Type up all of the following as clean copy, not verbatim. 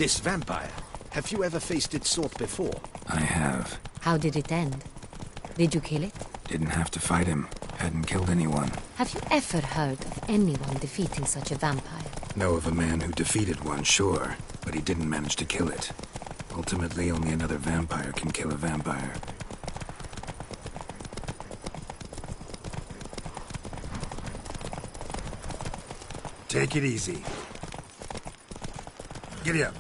This vampire, have you ever faced its sort before? I have. How did it end? Did you kill it? Didn't have to fight him. Hadn't killed anyone. Have you ever heard of anyone defeating such a vampire? Know of a man who defeated one, sure, but he didn't manage to kill it. Ultimately, only another vampire can kill a vampire. Take it easy. Giddy up.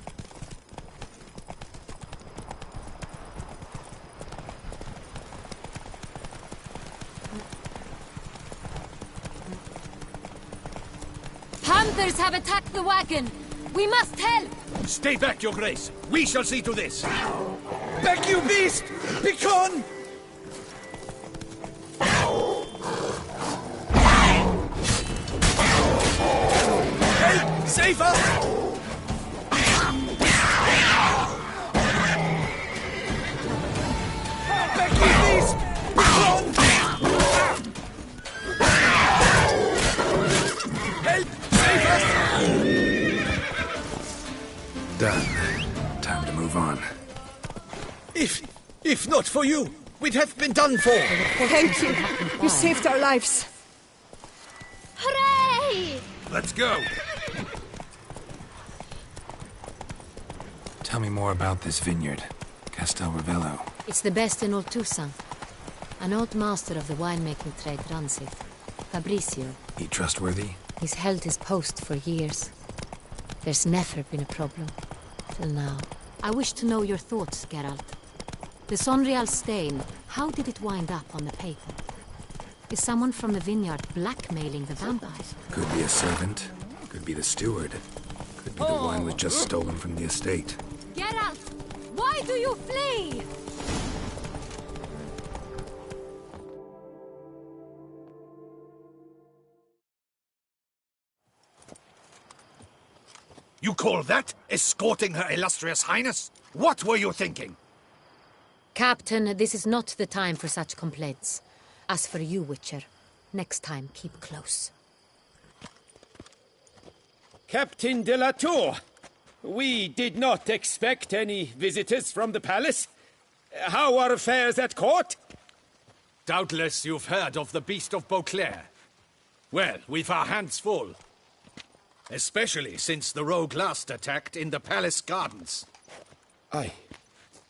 Hunters have attacked the wagon! We must help! Stay back, Your Grace. We shall see to this. Back, you beast! Begone! Help! Save us! Back, you beast! Begone! Help! Save us! Done. Time to move on. If not for you, we'd have been done for. Thank you. You saved our lives. Hooray! Let's go. Tell me more about this vineyard. Castel Ravello. It's the best in all Toussaint. An old master of the winemaking trade runs it. Fabrizio. He trustworthy? He's held his post for years. There's never been a problem. Till now. I wish to know your thoughts, Geralt. The Sonreal stain, how did it wind up on the paper? Is someone from the vineyard blackmailing the vampires? Could be a servant. Could be the steward. Could be the wine was just stolen from the estate. Geralt! Why do you flee? You call that escorting Her Illustrious Highness? What were you thinking? Captain, this is not the time for such complaints. As for you, Witcher, next time keep close. Captain de la Tour, we did not expect any visitors from the palace. How are affairs at court? Doubtless you've heard of the Beast of Beauclair. Well, we've our hands full. Especially since the rogue last attacked in the palace gardens. I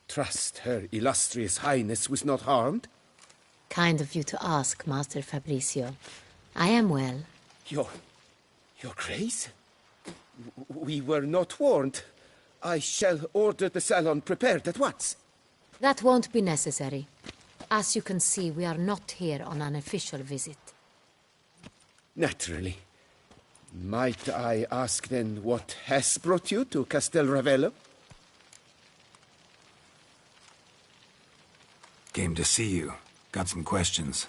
trust Her Illustrious Highness was not harmed. Kind of you to ask, Master Fabrizio. I am well. Your Grace? We were not warned. I shall order the salon prepared at once. That won't be necessary. As you can see, we are not here on an official visit. Naturally. Might I ask then what has brought you to Castel Ravello? Came to see you. Got some questions.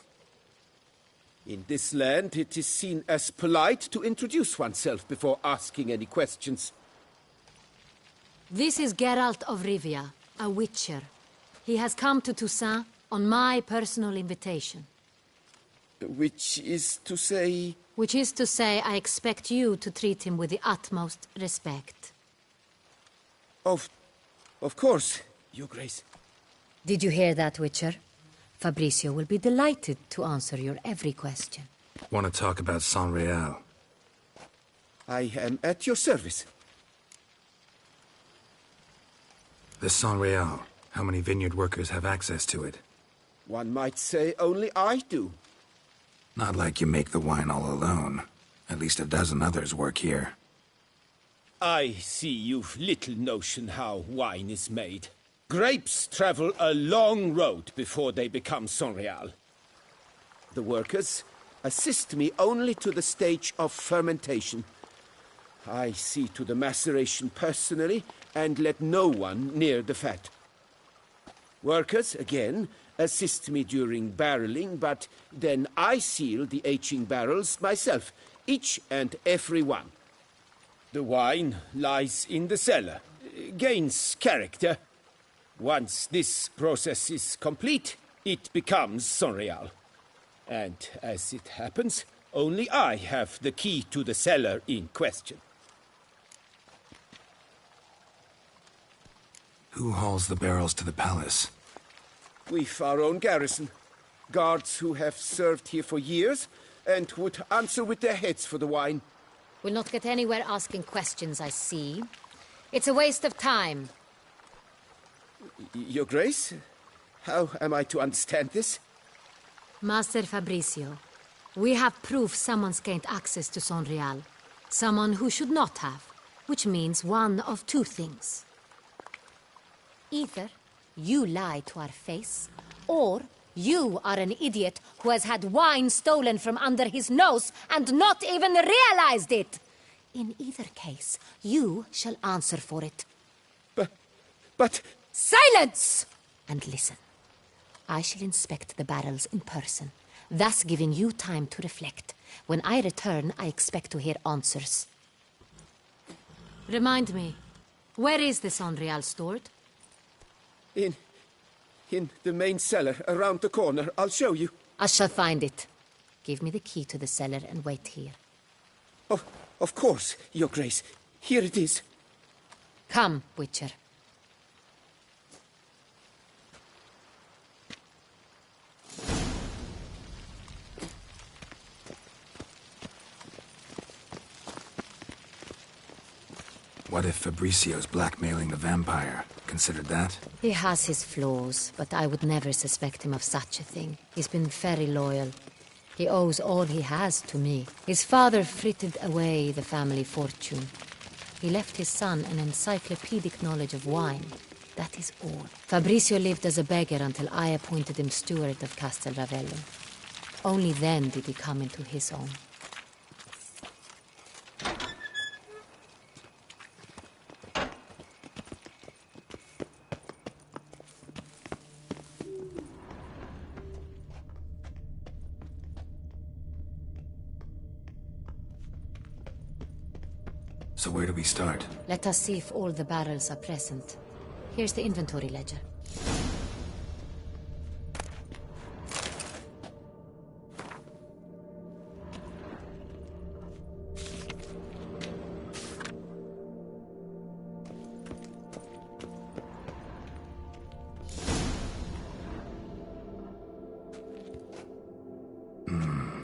In this land, it is seen as polite to introduce oneself before asking any questions. This is Geralt of Rivia, a witcher. He has come to Toussaint on my personal invitation. Which is to say... Which is to say, I expect you to treat him with the utmost respect. Of course, Your Grace. Did you hear that, Witcher? Fabrizio will be delighted to answer your every question. Want to talk about Sonreal? I am at your service. The Sonreal. How many vineyard workers have access to it? One might say only I do. Not like you make the wine all alone. At least a dozen others work here. I see you've little notion how wine is made. Grapes travel a long road before they become Sonreal. The workers assist me only to the stage of fermentation. I see to the maceration personally and let no one near the fat. Workers, again, assist me during barreling, but then I seal the aging barrels myself, each and every one. The wine lies in the cellar, gains character. Once this process is complete, it becomes Sonreal. And as it happens, only I have the key to the cellar in question. Who hauls the barrels to the palace? We've our own garrison. Guards who have served here for years and would answer with their heads for the wine. We'll not get anywhere asking questions, I see. It's a waste of time. Your Grace? How am I to understand this? Master Fabricio, we have proof someone's gained access to Sonreal. Someone who should not have, which means one of two things. Either you lie to our face, or you are an idiot who has had wine stolen from under his nose and not even realized it. In either case, you shall answer for it. But... Silence! And listen. I shall inspect the barrels in person, thus giving you time to reflect. When I return, I expect to hear answers. Remind me, where is the Sonreal stored? In the main cellar, around the corner. I'll show you. I shall find it. Give me the key to the cellar and wait here. Oh, of course, Your Grace. Here it is. Come, Witcher. What if Fabricio's blackmailing the vampire? Considered that? He has his flaws, but I would never suspect him of such a thing. He's been very loyal. He owes all he has to me. His father frittered away the family fortune. He left his son an encyclopedic knowledge of wine. That is all. Fabricio lived as a beggar until I appointed him steward of Castel Ravello. Only then did he come into his own. So where do we start? Let us see if all the barrels are present. Here's the inventory ledger.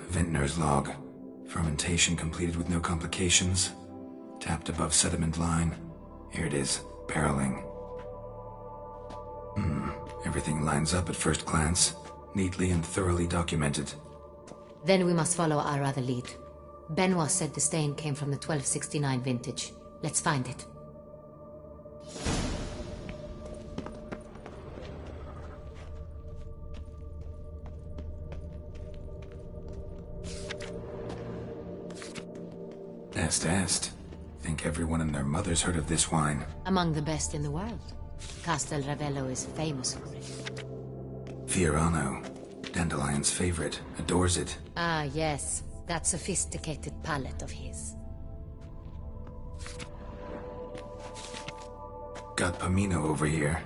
Vintner's log. Fermentation completed with no complications. Tapped above sediment line. Here it is. Barreling. Everything lines up at first glance. Neatly and thoroughly documented. Then we must follow our other lead. Benoit said the stain came from the 1269 vintage. Let's find it. Est. Think everyone and their mother's heard of this wine. Among the best in the world. Castel Ravello is famous for it. Fiorano. Dandelion's favorite. Adores it. Ah, yes. That sophisticated palate of his. Got Pomino over here.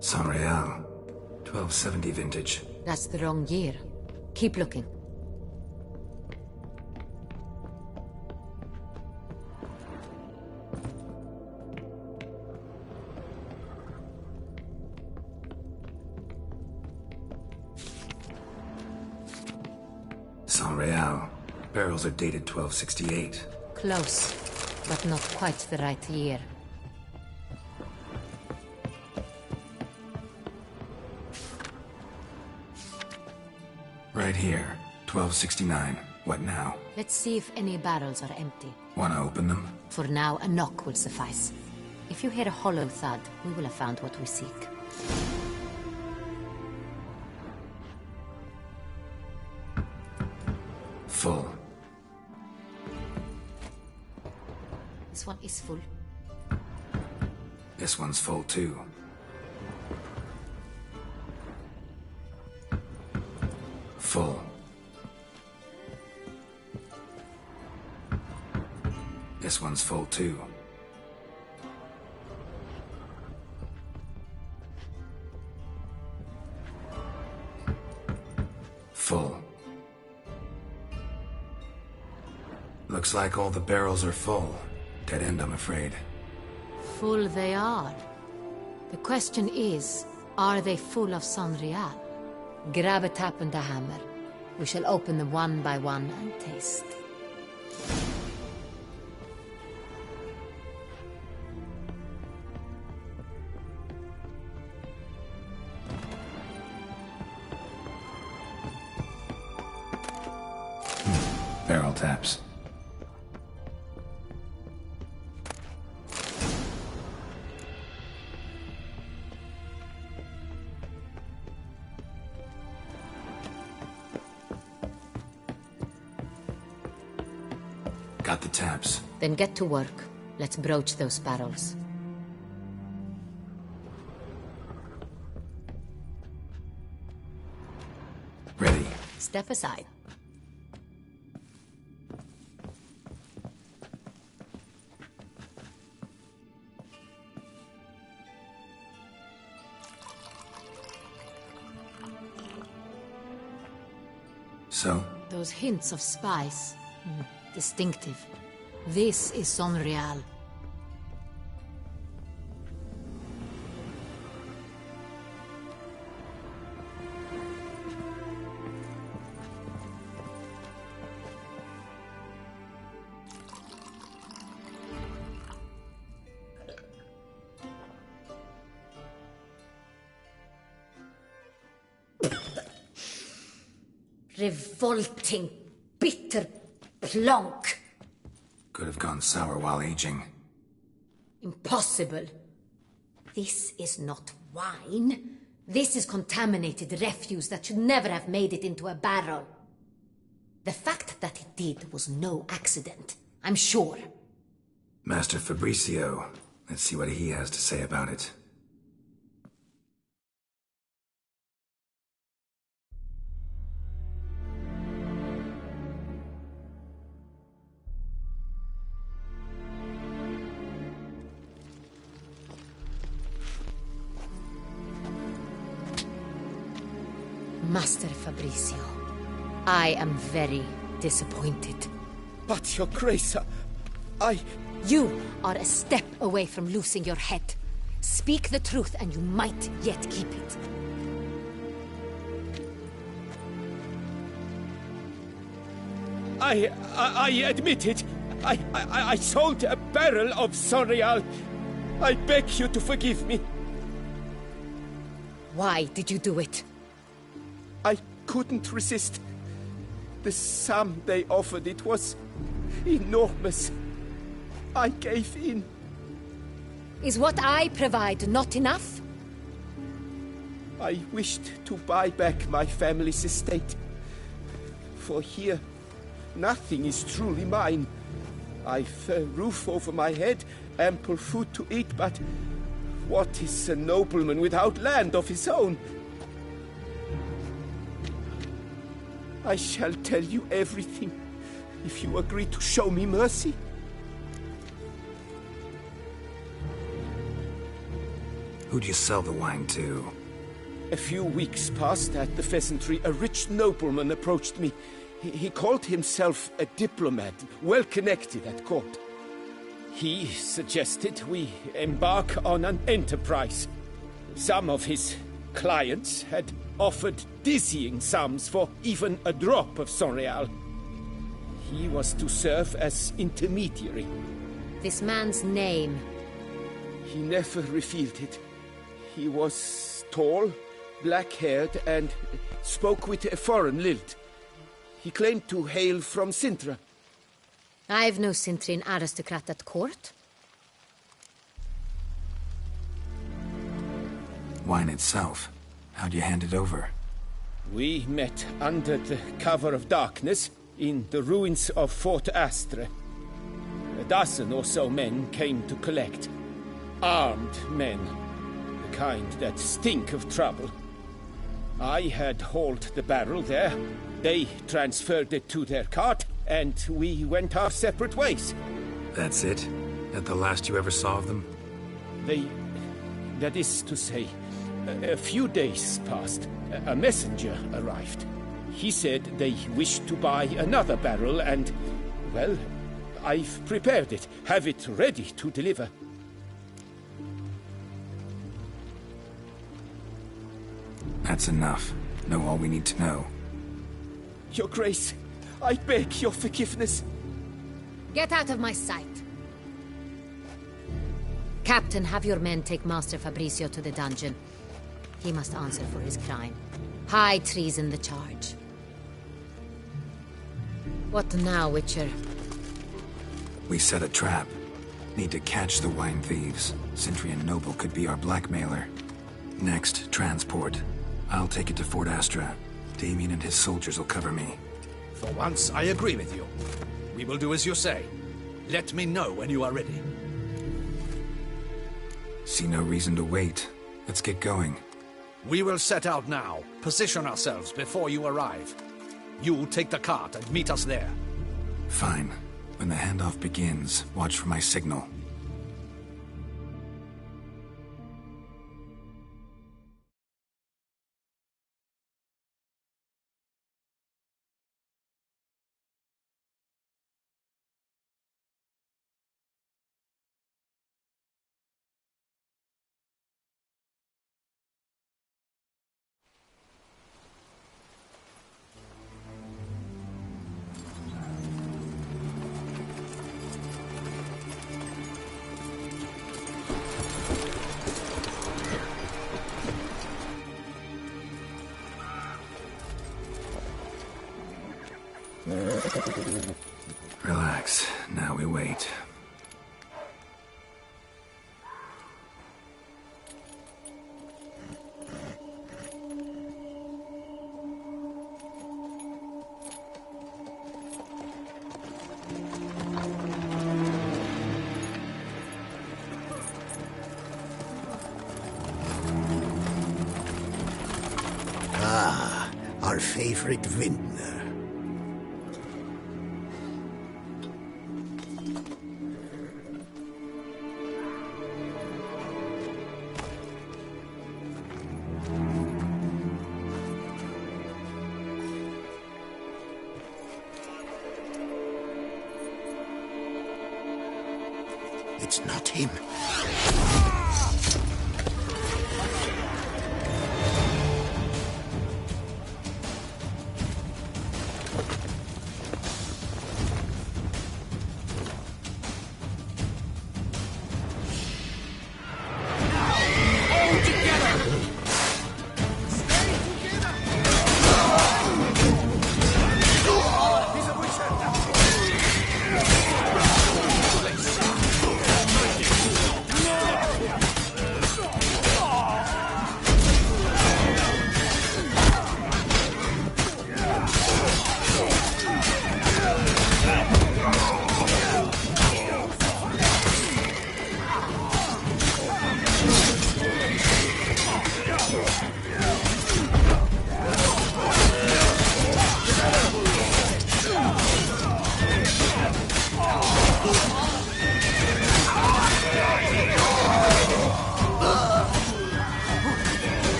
Sonreal. 1270 vintage. That's the wrong year. Keep looking. Sonreal. Barrels are dated 1268. Close, but not quite the right year. Right here. 1269. What now? Let's see if any barrels are empty. Wanna open them? For now, a knock will suffice. If you hear a hollow thud, we will have found what we seek. Full. This one is full. This one's full too. Full. This one's full too. Full. Looks like all the barrels are full. Dead end, I'm afraid. Full they are. The question is, are they full of Sonreal? Grab a tap and a hammer. We shall open them one by one and taste. Barrel taps. Got the taps. Then get to work. Let's broach those barrels. Ready. Step aside. So? Those hints of spice. Distinctive. This is Sonreal. Revolting, bitter plonk. Could have gone sour while aging. Impossible. This is not wine. This is contaminated refuse that should never have made it into a barrel. The fact that it did was no accident, I'm sure. Master Fabricio. Let's see what he has to say about it. Master Fabricio, I am very disappointed. But, Your Grace, I... You are a step away from losing your head. Speak the truth and you might yet keep it. I admit it. I sold a barrel of Sonreal. I beg you to forgive me. Why did you do it? I couldn't resist. The sum they offered, it was enormous. I gave in. Is what I provide not enough? I wished to buy back my family's estate. For here, nothing is truly mine. I've a roof over my head, ample food to eat, but what is a nobleman without land of his own? I shall tell you everything, if you agree to show me mercy. Who'd you sell the wine to? A few weeks past at the pheasantry, a rich nobleman approached me. He called himself a diplomat, well connected at court. He suggested we embark on an enterprise. Some of his clients had offered dizzying sums for even a drop of Sonreal. He was to serve as intermediary. This man's name? He never revealed it. He was tall, black-haired, and spoke with a foreign lilt. He claimed to hail from Sintra. I've no Sintrian aristocrat at court. Wine itself. How'd you hand it over? We met under the cover of darkness in the ruins of Fort Astre. A dozen or so men came to collect. Armed men. The kind that stink of trouble. I had hauled the barrel there. They transferred it to their cart, and we went our separate ways. That's it? That the last you ever saw of them? That is to say, a few days passed. A messenger arrived. He said they wished to buy another barrel and, well, I've prepared it. Have it ready to deliver. That's enough. Know all we need to know. Your Grace, I beg your forgiveness. Get out of my sight. Captain, have your men take Master Fabrizio to the dungeon. He must answer for his crime. High treason the charge. What now, Witcher? We set a trap. Need to catch the wine thieves. Sentry and Noble could be our blackmailer. Next, transport. I'll take it to Fort Astra. Damien and his soldiers will cover me. For once, I agree with you. We will do as you say. Let me know when you are ready. See no reason to wait. Let's get going. We will set out now. Position ourselves before you arrive. You take the cart and meet us there. Fine. When the handoff begins, watch for my signal. Relax. Now we wait. Ah, our favorite vintner. It's not him.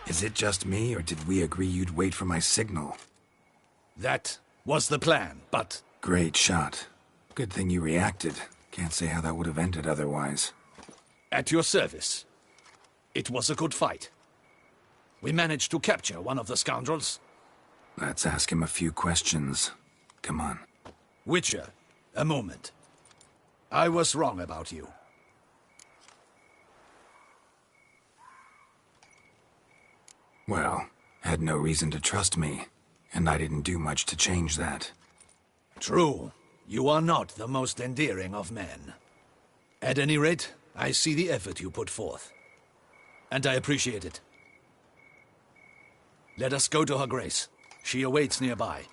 Is it just me, or did we agree you'd wait for my signal? That was the plan, but... Great shot. Good thing you reacted. Can't say how that would have ended otherwise. At your service. It was a good fight. We managed to capture one of the scoundrels. Let's ask him a few questions. Come on. Witcher, a moment. I was wrong about you. Well, had no reason to trust me, and I didn't do much to change that. True. You are not the most endearing of men. At any rate, I see the effort you put forth. And I appreciate it. Let us go to her grace. She awaits nearby.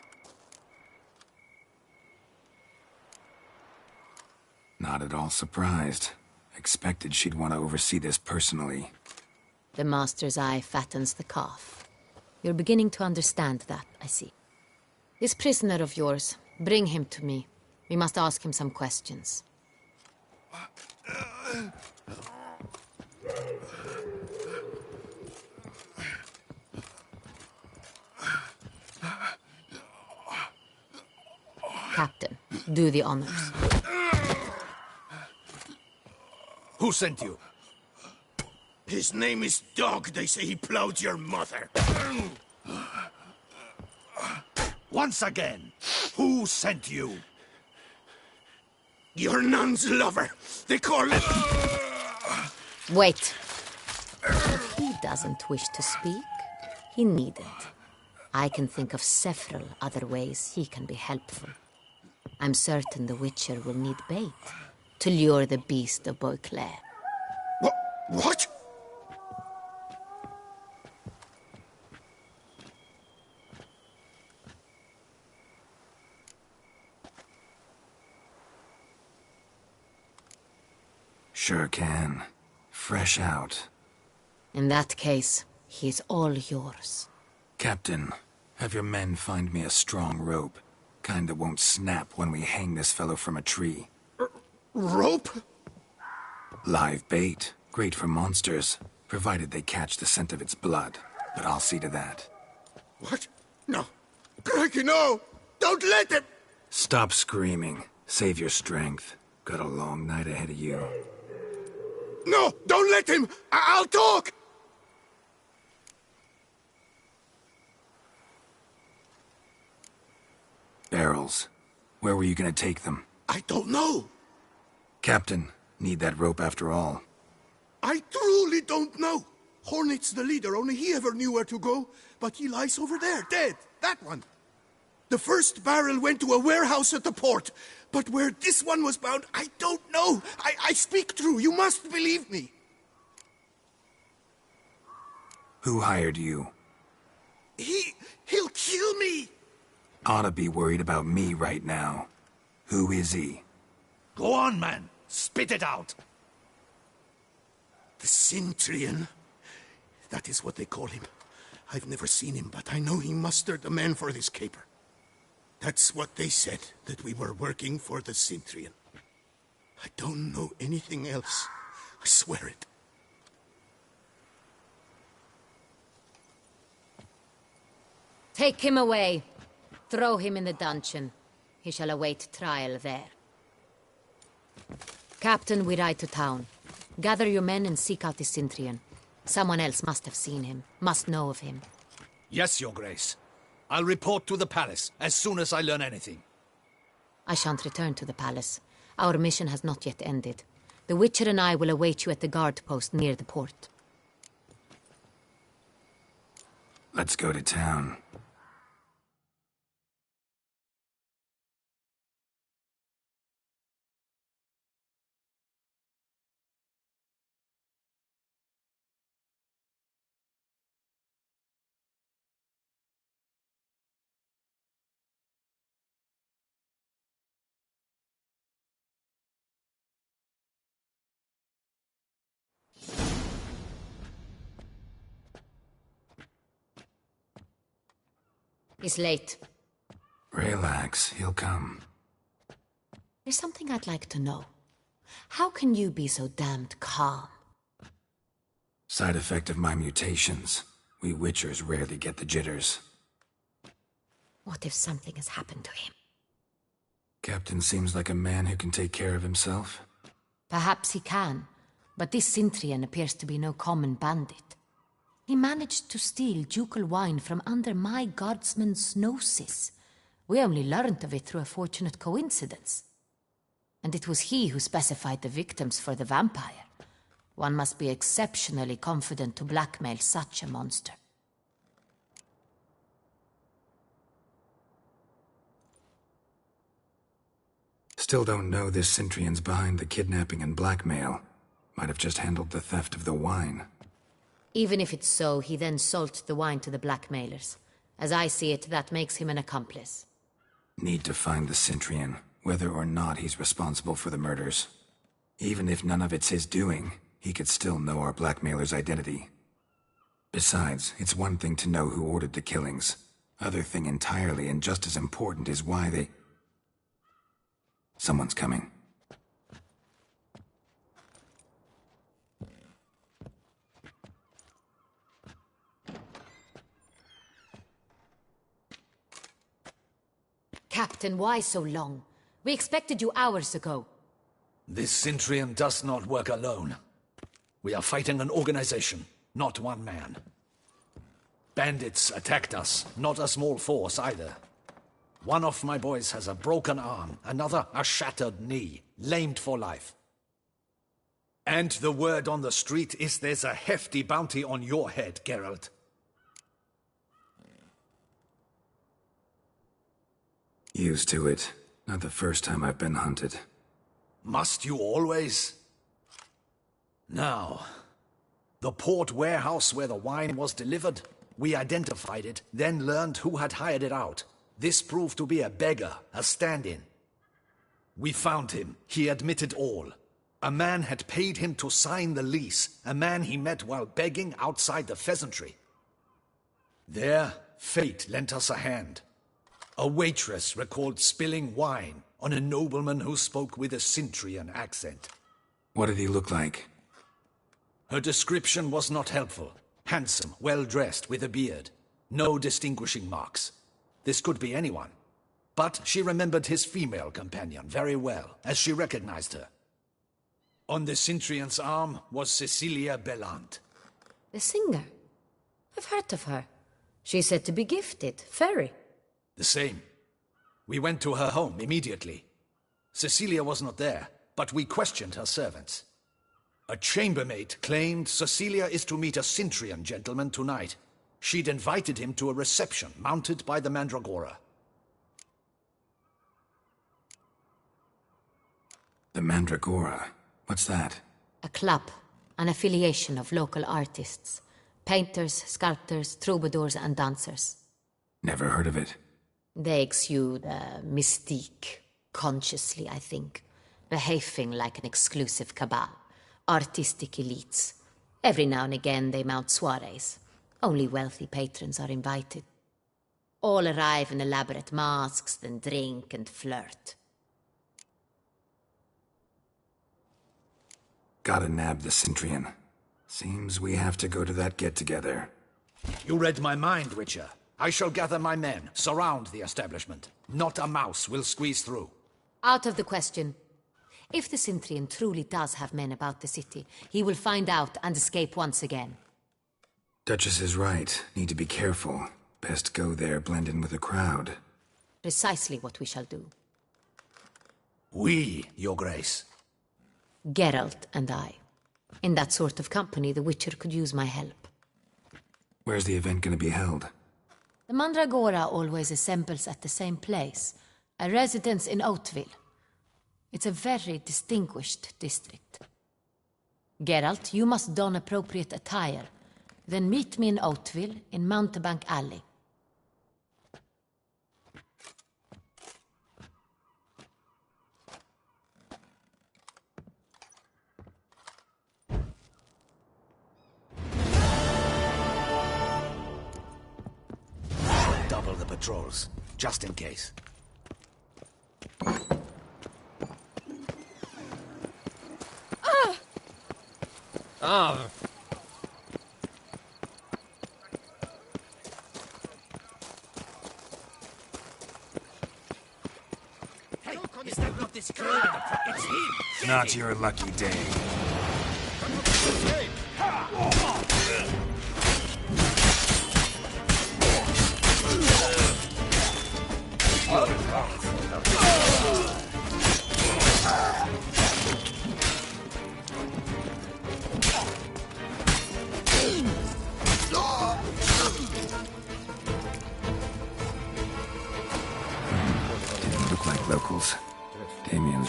Not at all surprised. Expected she'd want to oversee this personally. The master's eye fattens the calf. You're beginning to understand that, I see. This prisoner of yours, bring him to me. We must ask him some questions. Captain, do the honors. Who sent you? His name is Dog. They say he plowed your mother. Once again, who sent you? Your nun's lover. They call it... Wait. If he doesn't wish to speak, he needn't. I can think of several other ways he can be helpful. I'm certain the Witcher will need bait to lure the beast of Beauclair. What? Sure can. Fresh out. In that case, he is all yours. Captain, have your men find me a strong rope. Kind that won't snap when we hang this fellow from a tree. Rope? Live bait. Great for monsters, provided they catch the scent of its blood. But I'll see to that. What? No. Crikey, no! Don't let him! Stop screaming. Save your strength. Got a long night ahead of you. No! Don't let him! I'll talk! Barrels. Where were you gonna take them? I don't know. Captain, need that rope after all. I truly don't know. Hornet's the leader, only he ever knew where to go. But he lies over there, dead. That one. The first barrel went to a warehouse at the port. But where this one was bound, I don't know. I speak true. You must believe me. Who hired you? He'll kill me. Oughta be worried about me right now. Who is he? Go on, man. Spit it out. The Cintrian. That is what they call him. I've never seen him, but I know he mustered the men for this caper. That's what they said, that we were working for the Cintrian. I don't know anything else. I swear it. Take him away. Throw him in the dungeon. He shall await trial there. Captain, we ride to town. Gather your men and seek out the Cintrian. Someone else must have seen him, must know of him. Yes, Your Grace. I'll report to the palace as soon as I learn anything. I shan't return to the palace. Our mission has not yet ended. The Witcher and I will await you at the guard post near the port. Let's go to town. He's late. Relax, he'll come. There's something I'd like to know. How can you be so damned calm? Side effect of my mutations. We Witchers rarely get the jitters. What if something has happened to him? Captain seems like a man who can take care of himself. Perhaps he can, but this Cintrian appears to be no common bandit. He managed to steal ducal wine from under my guardsman's noses. We only learned of it through a fortunate coincidence. And it was he who specified the victims for the vampire. One must be exceptionally confident to blackmail such a monster. Still don't know this Centrion's behind the kidnapping and blackmail. Might have just handled the theft of the wine. Even if it's so, he then sold the wine to the blackmailers. As I see it, that makes him an accomplice. Need to find the Centrion, whether or not he's responsible for the murders. Even if none of it's his doing, he could still know our blackmailer's identity. Besides, it's one thing to know who ordered the killings. Other thing entirely, and just as important, is why they... Someone's coming. Captain, why so long? We expected you hours ago. This Centrion does not work alone. We are fighting an organization, not one man. Bandits attacked us, not a small force either. One of my boys has a broken arm, another a shattered knee, lamed for life. And the word on the street is there's a hefty bounty on your head, Geralt. Used to it. Not the first time I've been hunted. Must you always? Now, the port warehouse where the wine was delivered, we identified it, then learned who had hired it out. This proved to be a beggar, a stand-in. We found him. He admitted all. A man had paid him to sign the lease, a man he met while begging outside the pheasantry. There, fate lent us a hand. A waitress recalled spilling wine on a nobleman who spoke with a Centrion accent. What did he look like? Her description was not helpful. Handsome, well-dressed, with a beard. No distinguishing marks. This could be anyone. But she remembered his female companion very well, as she recognized her. On the Centrion's arm was Cecilia Bellant. The singer? I've heard of her. She's said to be gifted, fairy. The same. We went to her home immediately. Cecilia was not there, but we questioned her servants. A chambermaid claimed Cecilia is to meet a Centrion gentleman tonight. She'd invited him to a reception mounted by the Mandragora. The Mandragora? What's that? A club, an affiliation of local artists. Painters, sculptors, troubadours and dancers. Never heard of it. They exude mystique, consciously, I think. Behaving like an exclusive cabal. Artistic elites. Every now and again they mount soirees. Only wealthy patrons are invited. All arrive in elaborate masks, then drink and flirt. Gotta nab the Centrion. Seems we have to go to that get-together. You read my mind, Witcher. I shall gather my men, surround the establishment. Not a mouse will squeeze through. Out of the question. If the Centrion truly does have men about the city, he will find out and escape once again. Duchess is right. Need to be careful. Best go there, blend in with the crowd. Precisely what we shall do. We, Your Grace. Geralt and I. In that sort of company, the Witcher could use my help. Where's the event gonna be held? The Mandragora always assembles at the same place, a residence in Oatville. It's a very distinguished district. Geralt, you must don appropriate attire. Then meet me in Oatville, in Mountebank Alley. Double the patrols, just in case. Not your lucky day. Didn't look like locals. Damien's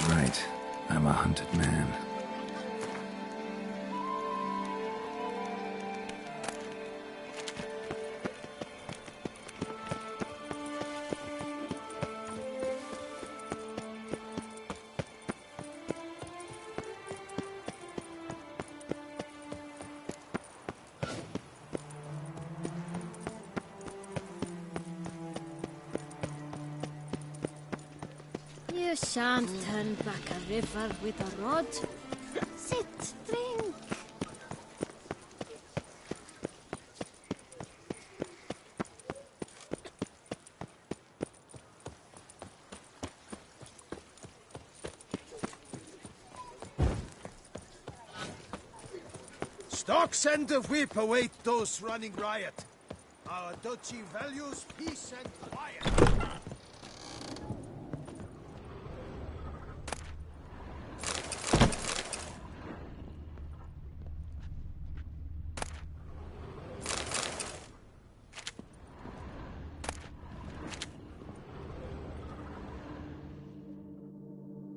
I'm a hunted man. You shan't turn back a river with a rod. Sit, drink. Stocks and the whip await those running riot. Our duchy values peace and quiet.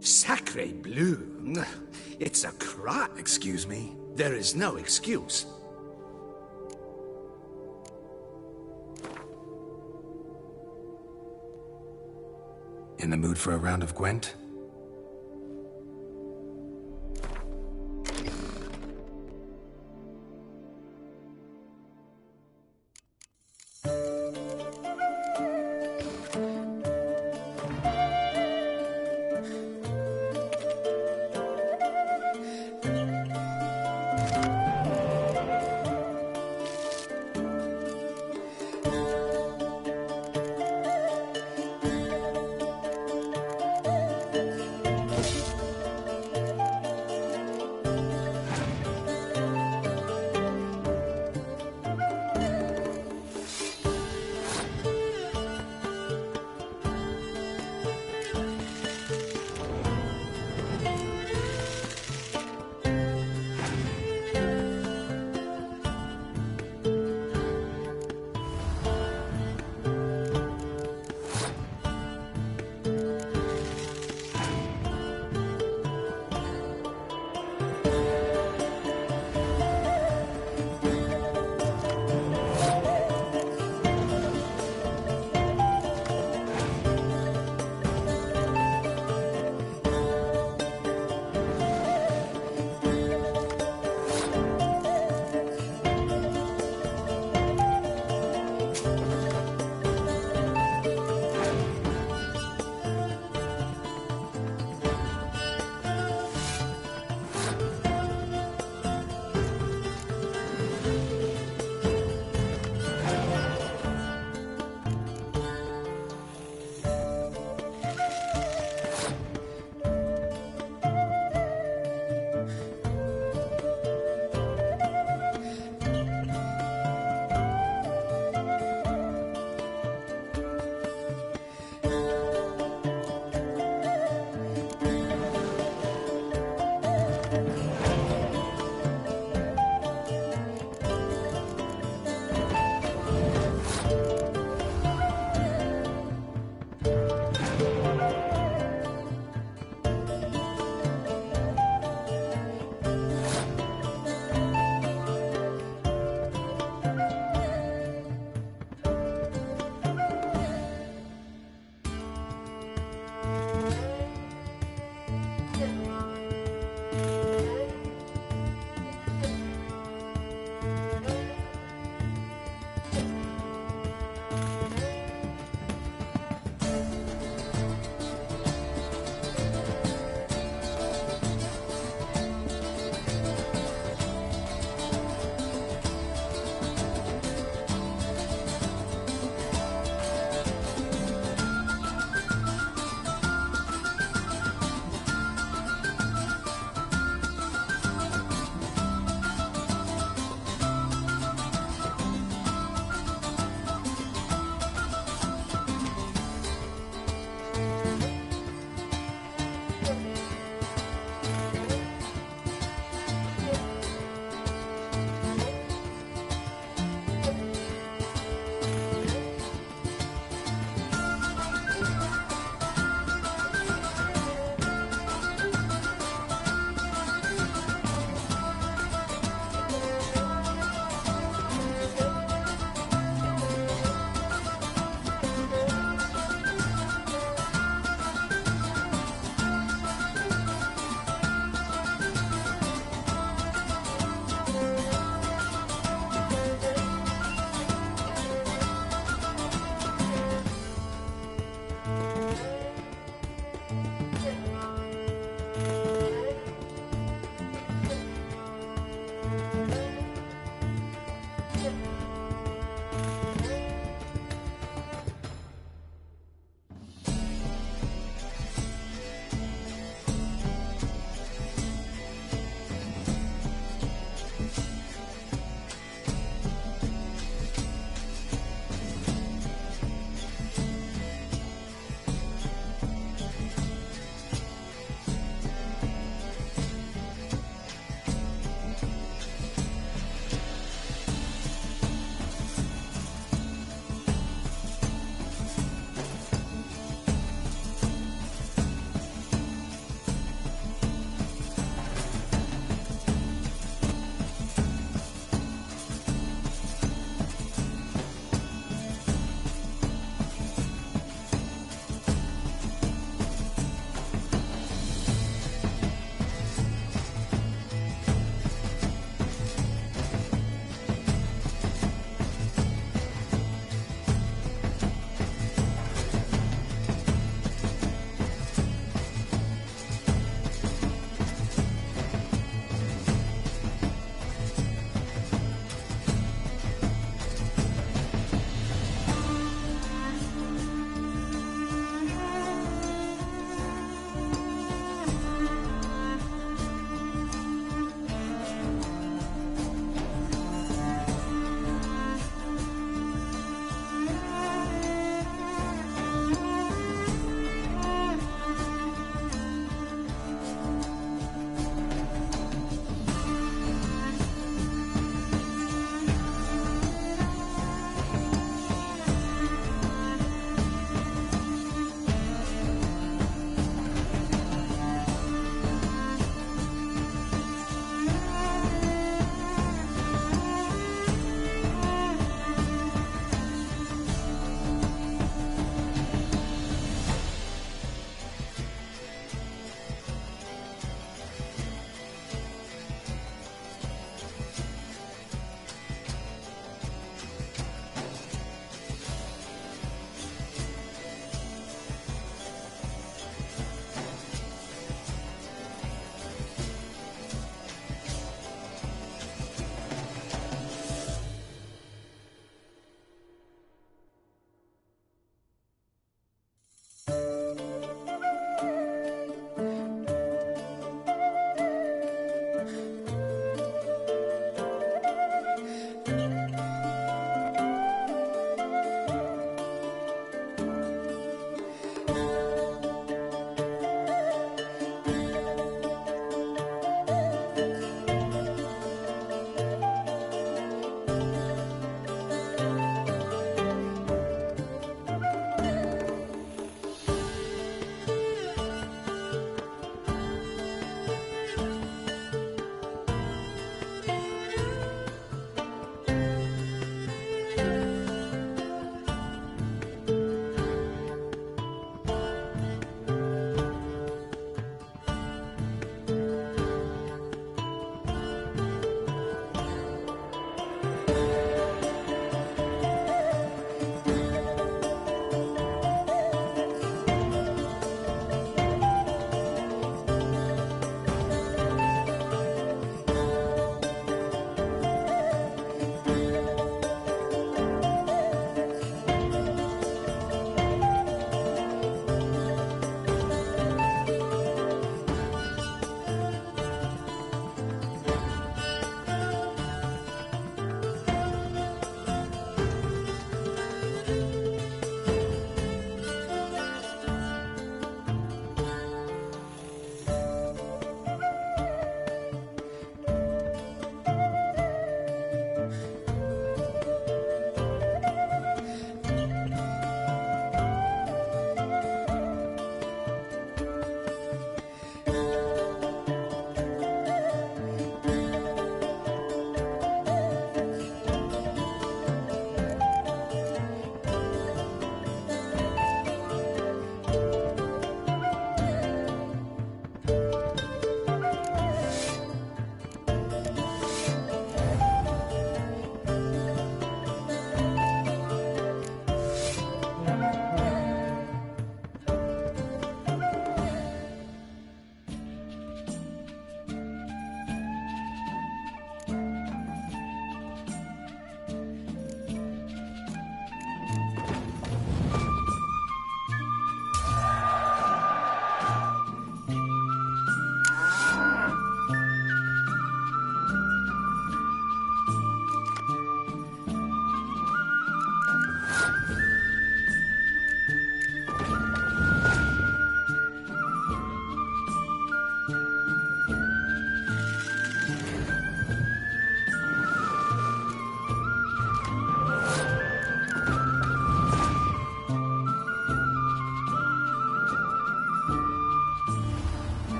Sacre bleu! It's a crime. Excuse me? There is no excuse. In the mood for a round of Gwent?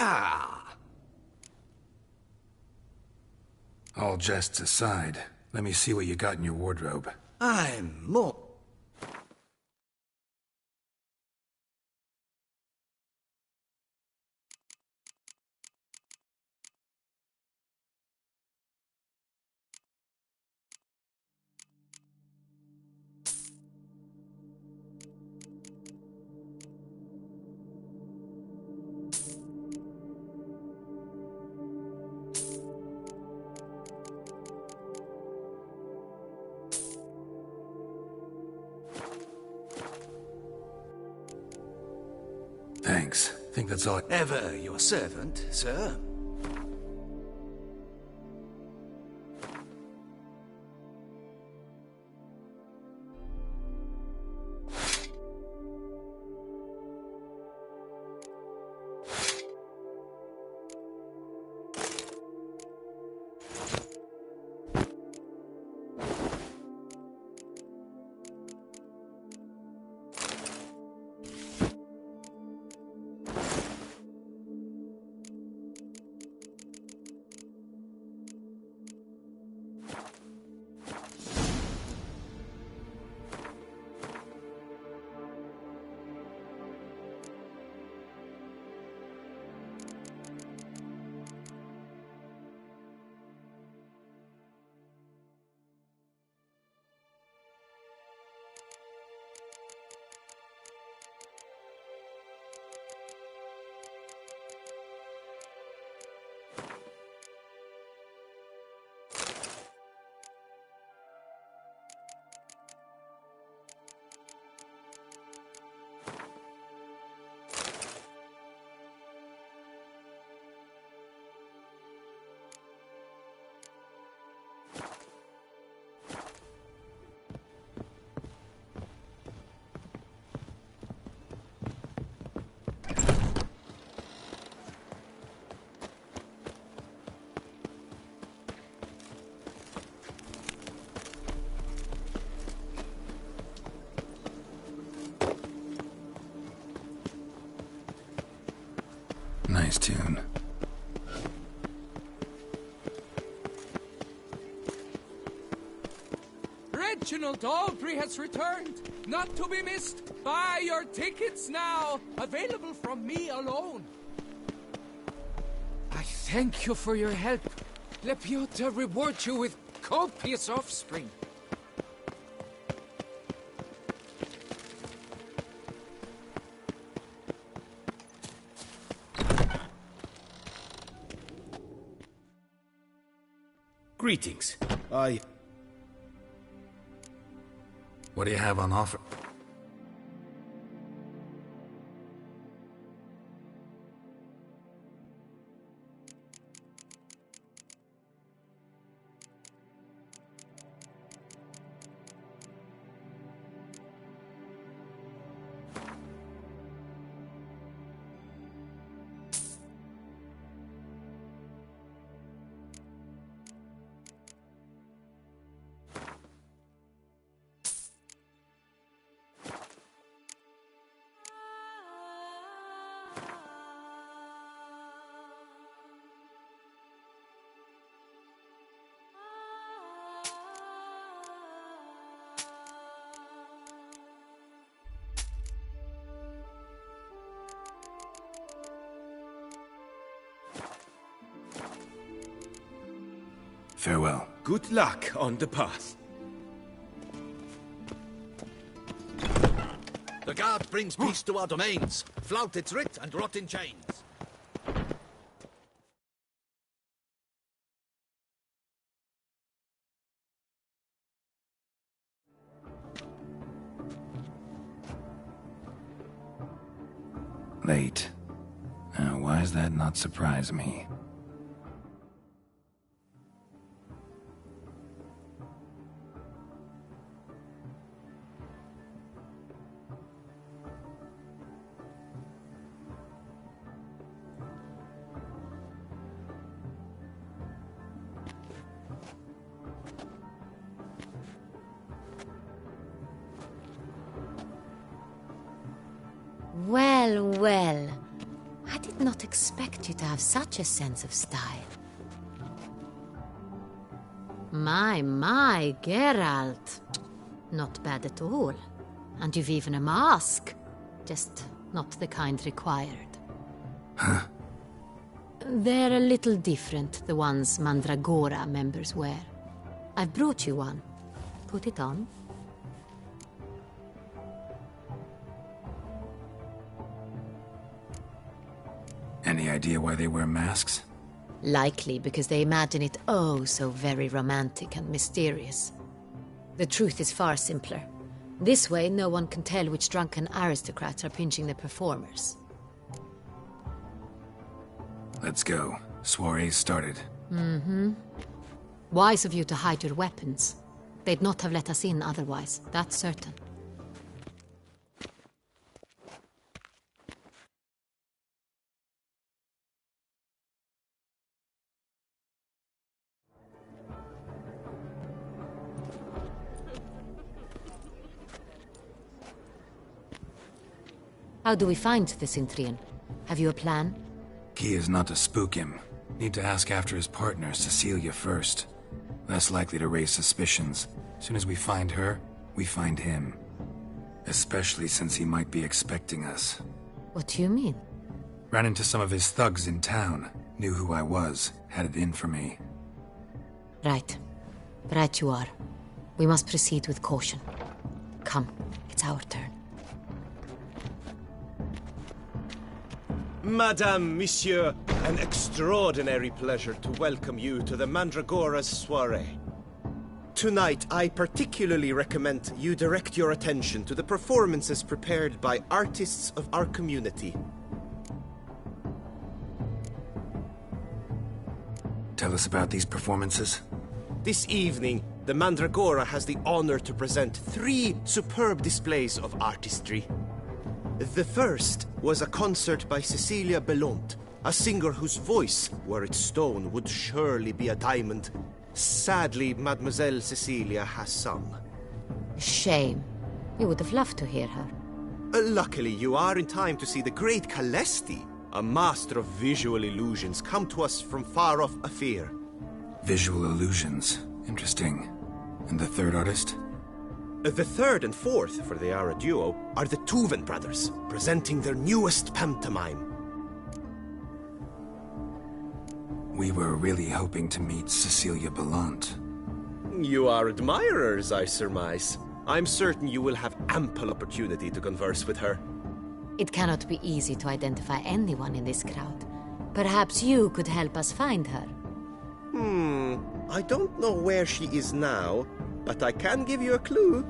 Ah! All jests aside, let me see what you got in your wardrobe. I'm more... Thanks. Think that's all. Ever your servant, sir. Nice tune. Reginald Aubrey has returned, not to be missed. Buy your tickets now, available from me alone. I thank you for your help. Lepiota reward you with copious offspring. Greetings. What do you have on offer? Farewell. Good luck on the path. The guard brings peace to our domains. Flout its writ and rot in chains. Late. Now, why does that not surprise me? Well, well. I did not expect you to have such a sense of style. My, Geralt. Not bad at all. And you've even a mask. Just not the kind required. Huh? They're a little different, the ones Mandragora members wear. I've brought you one. Put it on. Any idea why they wear masks? Likely because they imagine it oh so very romantic and mysterious. The truth is far simpler. This way, no one can tell which drunken aristocrats are pinching the performers. Let's go. Soiree's started. Mm-hmm. Wise of you to hide your weapons. They'd not have let us in otherwise, that's certain. How do we find the Cintrian? Have you a plan? Key is not to spook him. Need to ask after his partner, Cecilia, first. Less likely to raise suspicions. Soon as we find her, we find him. Especially since he might be expecting us. What do you mean? Ran into some of his thugs in town. Knew who I was. Had it in for me. Right. Right you are. We must proceed with caution. Come, it's our turn. Madame, Monsieur, an extraordinary pleasure to welcome you to the Mandragora's soiree. Tonight, I particularly recommend you direct your attention to the performances prepared by artists of our community. Tell us about these performances. This evening, the Mandragora has the honor to present 3 superb displays of artistry. The first was a concert by Cecilia Belont, a singer whose voice, were it stone, would surely be a diamond. Sadly, Mademoiselle Cecilia has sung. Shame. We would have loved to hear her. Luckily, you are in time to see the great Calesti, a master of visual illusions, come to us from far off Afir. Visual illusions. Interesting. And the third artist? The third and fourth, for they are a duo, are the Tuven brothers, presenting their newest pantomime. We were really hoping to meet Cecilia Belont. You are admirers, I surmise. I'm certain you will have ample opportunity to converse with her. It cannot be easy to identify anyone in this crowd. Perhaps you could help us find her. I don't know where she is now, but I can give you a clue.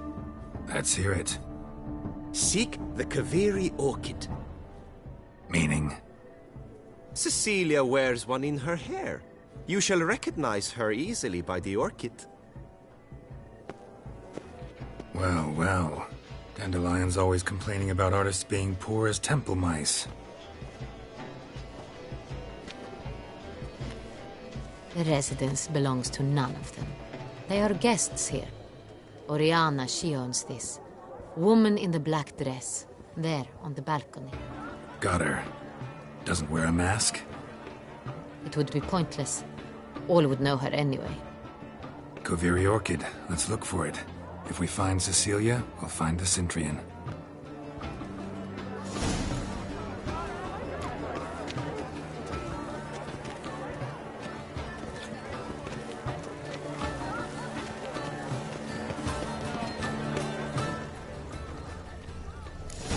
Let's hear it. Seek the Kaviri orchid. Meaning? Cecilia wears one in her hair. You shall recognize her easily by the orchid. Well, well. Dandelion's always complaining about artists being poor as temple mice. The residence belongs to none of them. They are guests here. Oriana, she owns this. Woman in the black dress. There, on the balcony. Got her. Doesn't wear a mask? It would be pointless. All would know her anyway. Kaviri Orchid. Let's look for it. If we find Cecilia, we'll find the Cintrian.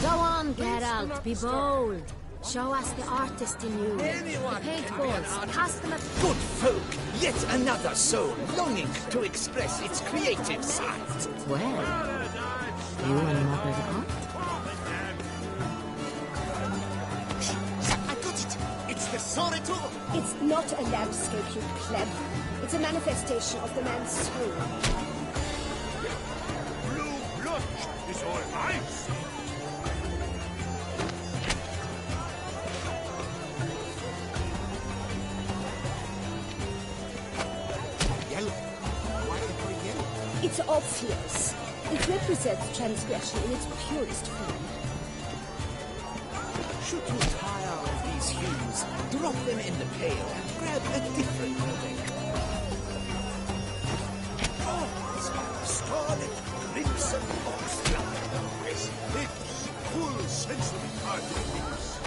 Go on, Geralt, be bold. Show us the artist in you. Anyone The paintballs, cast them at... Good folk, yet another soul longing to express its creative side. Well, you and modern art? I got it! It's the Sorito! It's not a landscape, you pleb. It's a manifestation of the man's soul. Blue blood is all ice. Yellow. Why the boy yellow? It's obvious. It represents transgression in its purest form. Should you tire of these these hues, drop them in the pail, and grab a different array. Scarlet crimson oxflower. Aesthetics, full sensory cartoons.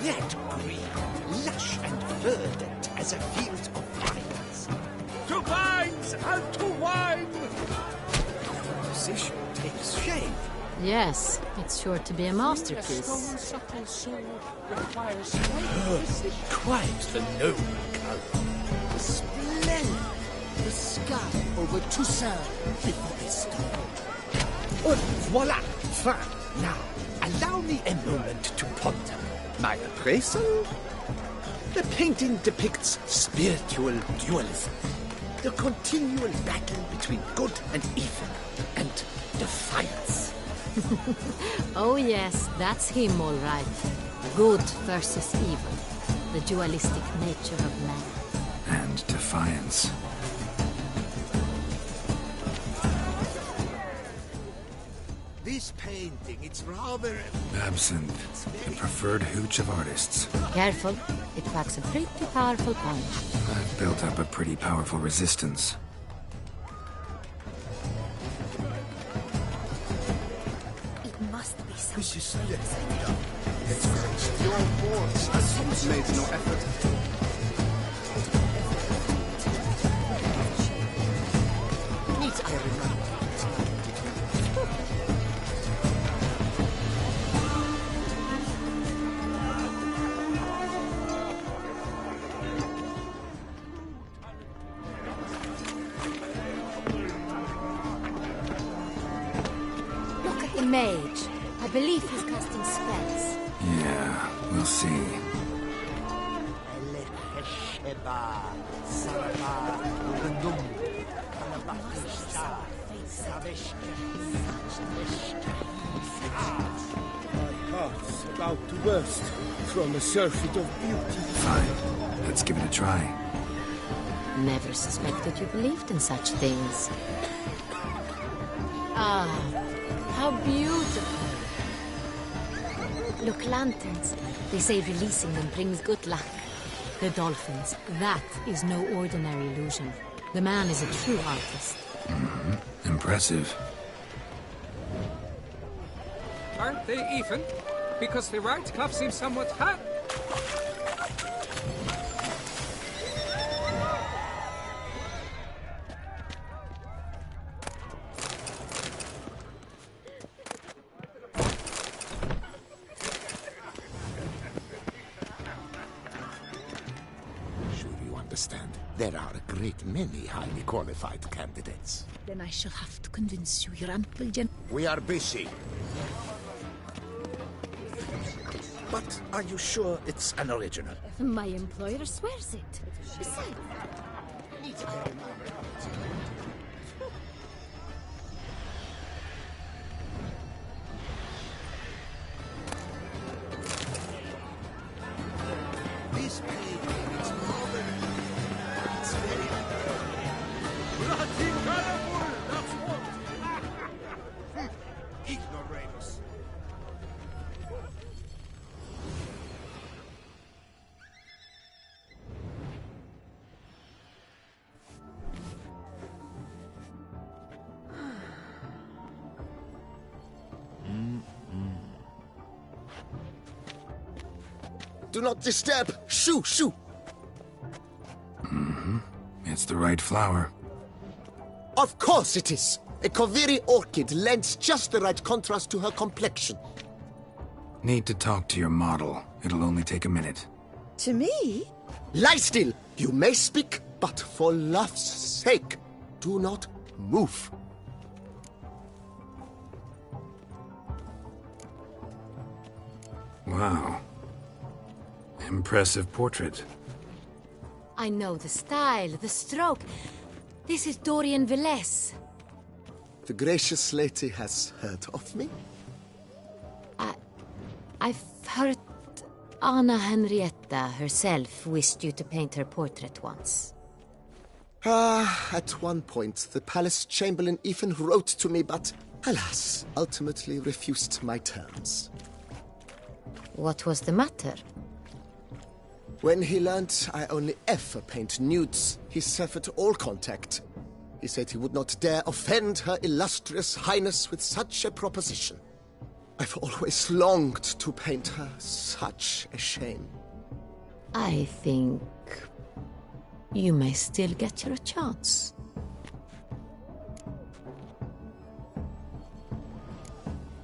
That green, lush and verdant as a field of vines. To vines and to wine! Composition takes shape. Yes, it's sure to be a masterpiece. Subtle soul requires Quite the noble color. Splendid! The sky over Toussaint before they start. And voila! Fine. Now, allow me a moment to ponder. My appraisal? The painting depicts spiritual dualism. The continual battle between good and evil. And defiance. Oh yes, that's him all right. Good versus evil. The dualistic nature of man. And defiance. This painting, it's rather... Absinthe, the preferred hooch of artists. Careful, it packs a pretty powerful punch. I've built up a pretty powerful resistance. It must be something. This is It's against your boards. It's made no effort. needs iron money. Look at the mage. I believe he's casting spells. Yeah, we'll see. My heart's about to burst from a surfeit of beauty. Fine, let's give it a try. Never suspected you believed in such things. Ah, how beautiful. Look, lanterns. They say releasing them brings good luck. The dolphins, that is no ordinary illusion. The man is a true artist. Impressive. Aren't they even? Because the right club seems somewhat hot. Sure you understand. There are a great many highly qualified candidates. Then I shall have to convince you, your ample gen... We are busy. But are you sure it's an original? My employer swears it. Besides, This painting is rather... It's very... Bloody colorful, that's what! Ignoramus. Do not disturb! Shoo, shoo! It's the right flower. Of course it is! A Koviri orchid lends just the right contrast to her complexion. Need to talk to your model. It'll only take a minute. To me? Lie still! You may speak, but for love's sake, do not move. Wow. Impressive portrait. I know the style, the stroke. This is Dorian Velez. The gracious lady has heard of me? I've heard Anna Henrietta herself wished you to paint her portrait once. At one point, the palace chamberlain even wrote to me, but, alas, ultimately refused my terms. What was the matter? When he learned I only ever paint nudes, he severed all contact. He said he would not dare offend Her Illustrious Highness with such a proposition. I've always longed to paint her. Such a shame. I think you may still get your chance.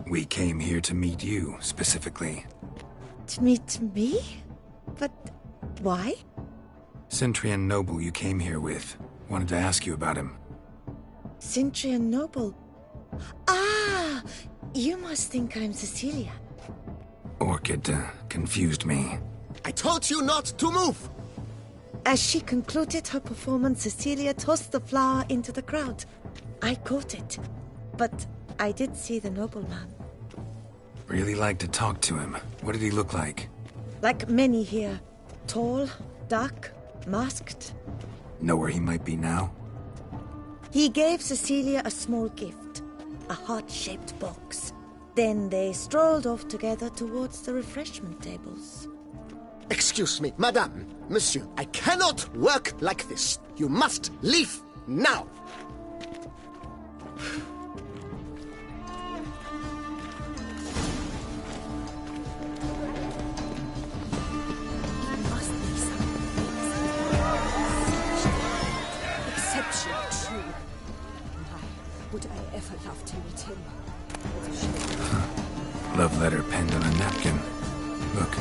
We came here to meet you, specifically. To meet me? But why? Centrian noble you came here with. Wanted to ask you about him. Centrian noble? Ah! You must think I'm Cecilia. Orchid confused me. I told you not to move! As she concluded her performance, Cecilia tossed the flower into the crowd. I caught it, but I did see the nobleman. Really like to talk to him. What did he look like? Like many here. Tall, dark, masked. Know where he might be now? He gave Cecilia a small gift, a heart-shaped box. Then they strolled off together towards the refreshment tables. Excuse me, madame, monsieur, I cannot work like this. You must leave now. Exceptional, true. My, would I ever love to meet him? It's a shame. Love letter penned on a napkin. Look.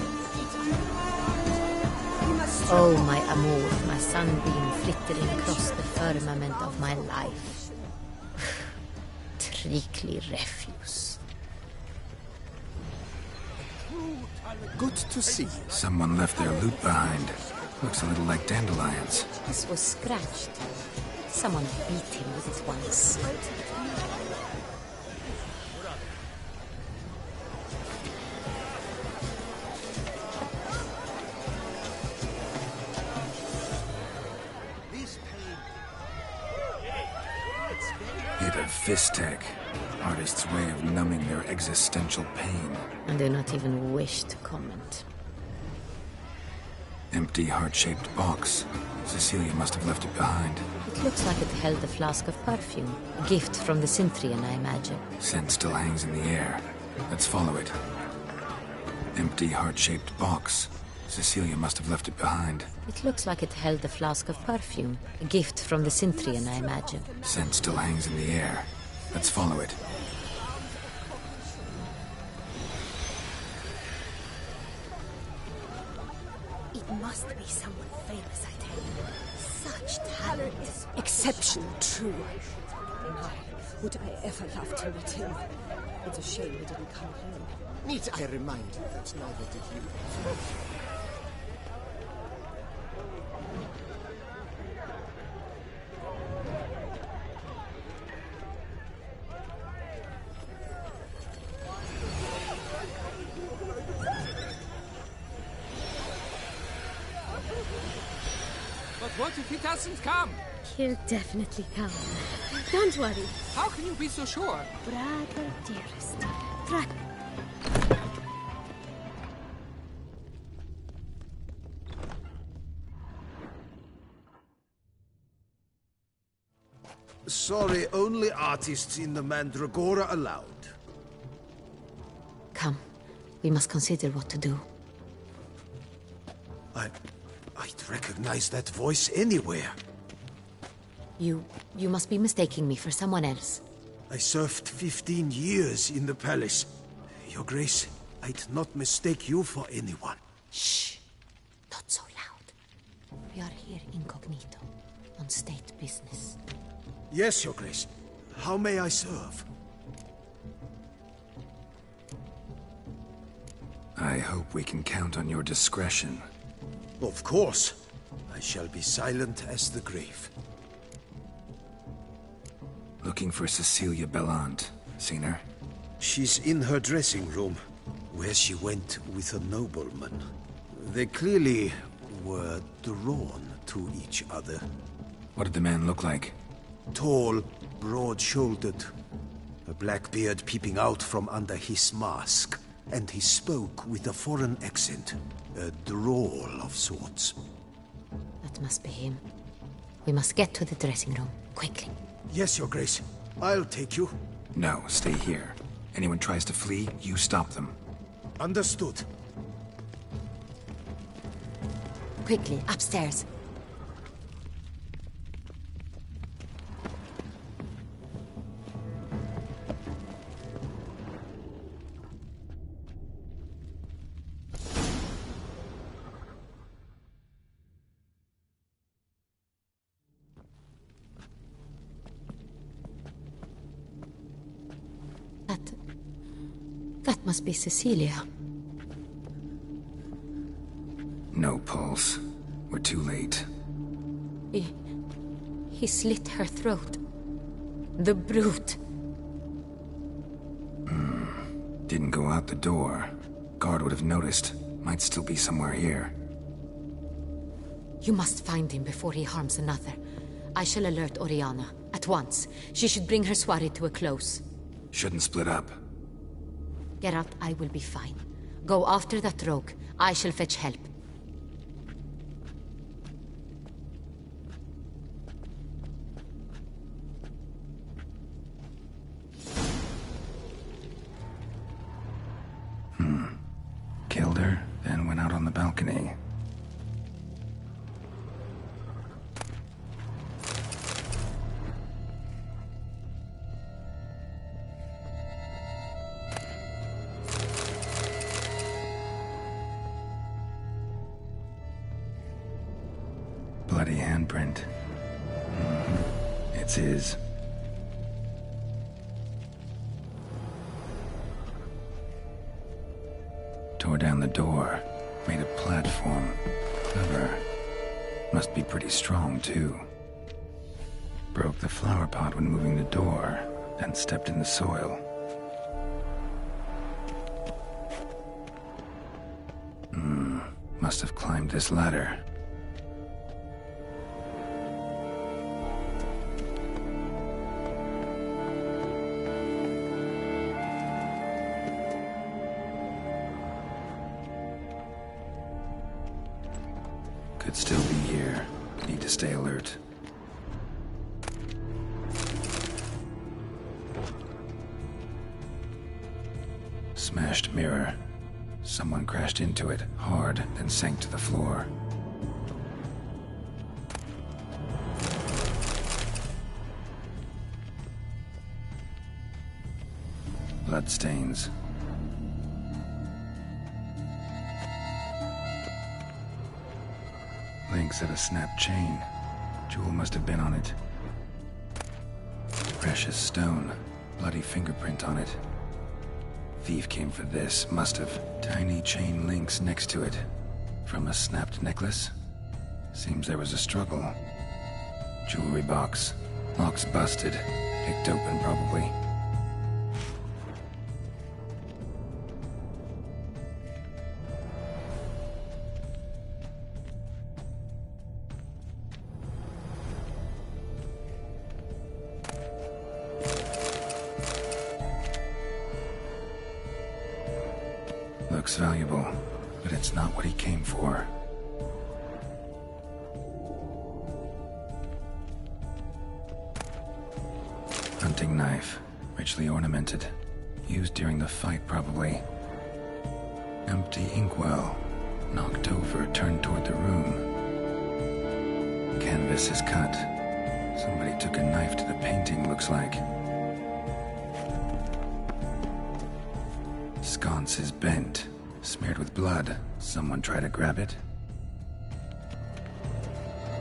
Oh, my amour, my sunbeam flittering across the firmament of my life. Treacly refuse. Good to see you. Someone left their loot behind. Looks a little like dandelions. This was scratched. Someone beat him with it once. Bit of fist tech. Artist's way of numbing their existential pain. I do not even wish to comment. Empty heart-shaped box. Cecilia must have left it behind. It looks like it held a flask of perfume. A gift from the Cintrian, I imagine. Scent still hangs in the air. Let's follow it. Empty heart-shaped box. Cecilia must have left it behind. It looks like it held a flask of perfume. A gift from the Cintrian, I imagine. Scent still hangs in the air. Let's follow it. It must be someone famous, I tell you. Such talent. Exceptional, true. My, would I ever love to meet him? It's a shame he didn't come home. Need I remind you that neither did you? But what if he doesn't come? He'll definitely come. Don't worry. How can you be so sure? Brother dearest. Sorry, only artists in the Mandragora allowed. Come, we must consider what to do. I'd recognize that voice anywhere. You must be mistaking me for someone else. I served 15 years in the palace. Your Grace, I'd not mistake you for anyone. Shh! Not so loud. We are here incognito, on state business. Yes, Your Grace. How may I serve? I hope we can count on your discretion. Of course. I shall be silent as the grave. Looking for Cecilia Bellant. Seen her? She's in her dressing room, where she went with a nobleman. They clearly were drawn to each other. What did the man look like? Tall, broad-shouldered. A black beard peeping out from under his mask. And he spoke with a foreign accent. A drawl of sorts. That must be him. We must get to the dressing room, quickly. Yes, Your Grace. I'll take you. No, stay here. Anyone tries to flee, you stop them. Understood. Quickly, upstairs. That must be Cecilia. No pulse. We're too late. He slit her throat. The brute. Didn't go out the door. Guard would have noticed. Might still be somewhere here. You must find him before he harms another. I shall alert Oriana. At once. She should bring her soirée to a close. Shouldn't split up. Geralt, I will be fine. Go after that rogue. I shall fetch help. Killed her, then went out on the balcony. Bloody handprint. It's his. Tore down the door, made a platform. Clever. Must be pretty strong, too. Broke the flower pot when moving the door, then stepped in the soil. Must have climbed this ladder. Could still be here. Need to stay alert. Smashed mirror. Someone crashed into it, hard, then sank to the floor. Bloodstains. Links at a snapped chain. Jewel must have been on it. Precious stone. Bloody fingerprint on it. Thief came for this, must have. Tiny chain links next to it. From a snapped necklace? Seems there was a struggle. Jewelry box. Lock's busted. Picked open, probably. Looks valuable, but it's not what he came for. Hunting knife, richly ornamented. Used during the fight, probably. Empty inkwell. Knocked over, turned toward the room. Canvas is cut. Somebody took a knife to the painting, looks like. Sconce is bent, smeared with blood. Someone try to grab it?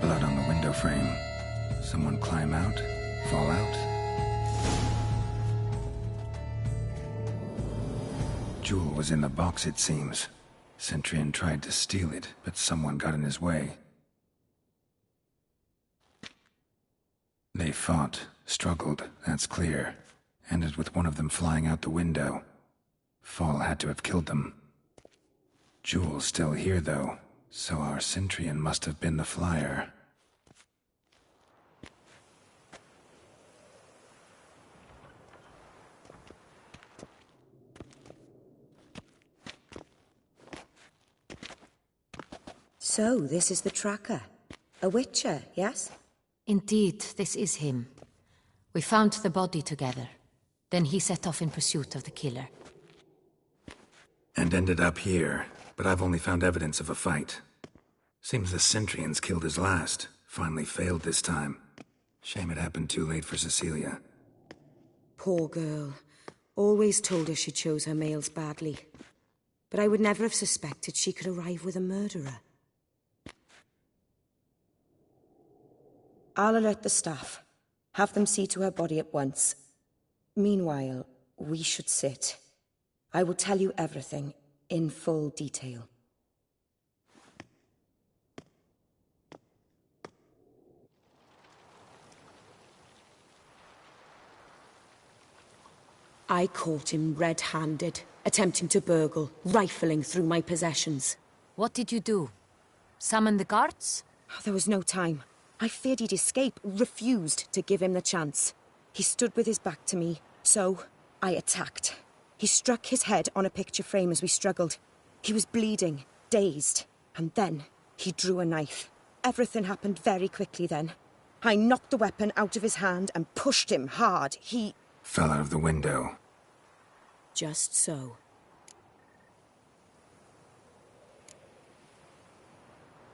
Blood on the window frame. Someone climb out? Fall out? Jewel was in the box, it seems. Centurion tried to steal it, but someone got in his way. They fought, struggled, that's clear. Ended with one of them flying out the window. Fall had to have killed them. Jewel's still here, though, so our Centurion must have been the flyer. So, this is the tracker. A witcher, yes? Indeed, this is him. We found the body together. Then he set off in pursuit of the killer. And ended up here, but I've only found evidence of a fight. Seems the Centrians killed his last. Finally failed this time. Shame it happened too late for Cecilia. Poor girl. Always told her she chose her males badly. But I would never have suspected she could arrive with a murderer. I'll alert the staff. Have them see to her body at once. Meanwhile, we should sit. I will tell you everything, in full detail. I caught him red-handed, attempting to burgle, rifling through my possessions. What did you do? Summon the guards? There was no time. I feared he'd escape, refused to give him the chance. He stood with his back to me, so I attacked. He struck his head on a picture frame as we struggled. He was bleeding, dazed, and then he drew a knife. Everything happened very quickly then. I knocked the weapon out of his hand and pushed him hard. He fell out of the window. Just so.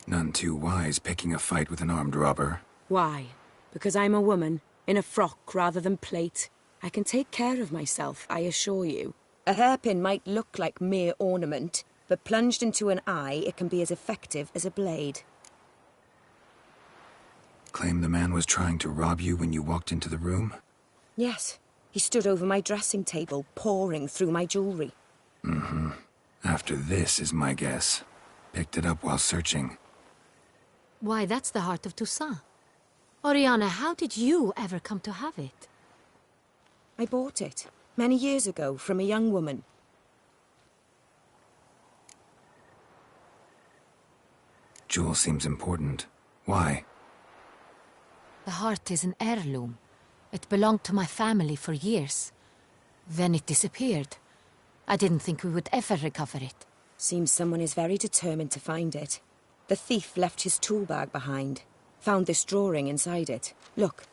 None too wise picking a fight with an armed robber. Why? Because I'm a woman, in a frock rather than plate. I can take care of myself, I assure you. A hairpin might look like mere ornament, but plunged into an eye, it can be as effective as a blade. Claim the man was trying to rob you when you walked into the room? Yes. He stood over my dressing table, pouring through my jewelry. Mm-hmm. After this is my guess. Picked it up while searching. Why, that's the heart of Toussaint. Oriana, how did you ever come to have it? I bought it, many years ago, from a young woman. Jewel seems important. Why? The heart is an heirloom. It belonged to my family for years. Then it disappeared. I didn't think we would ever recover it. Seems someone is very determined to find it. The thief left his tool bag behind. Found this drawing inside it. Look.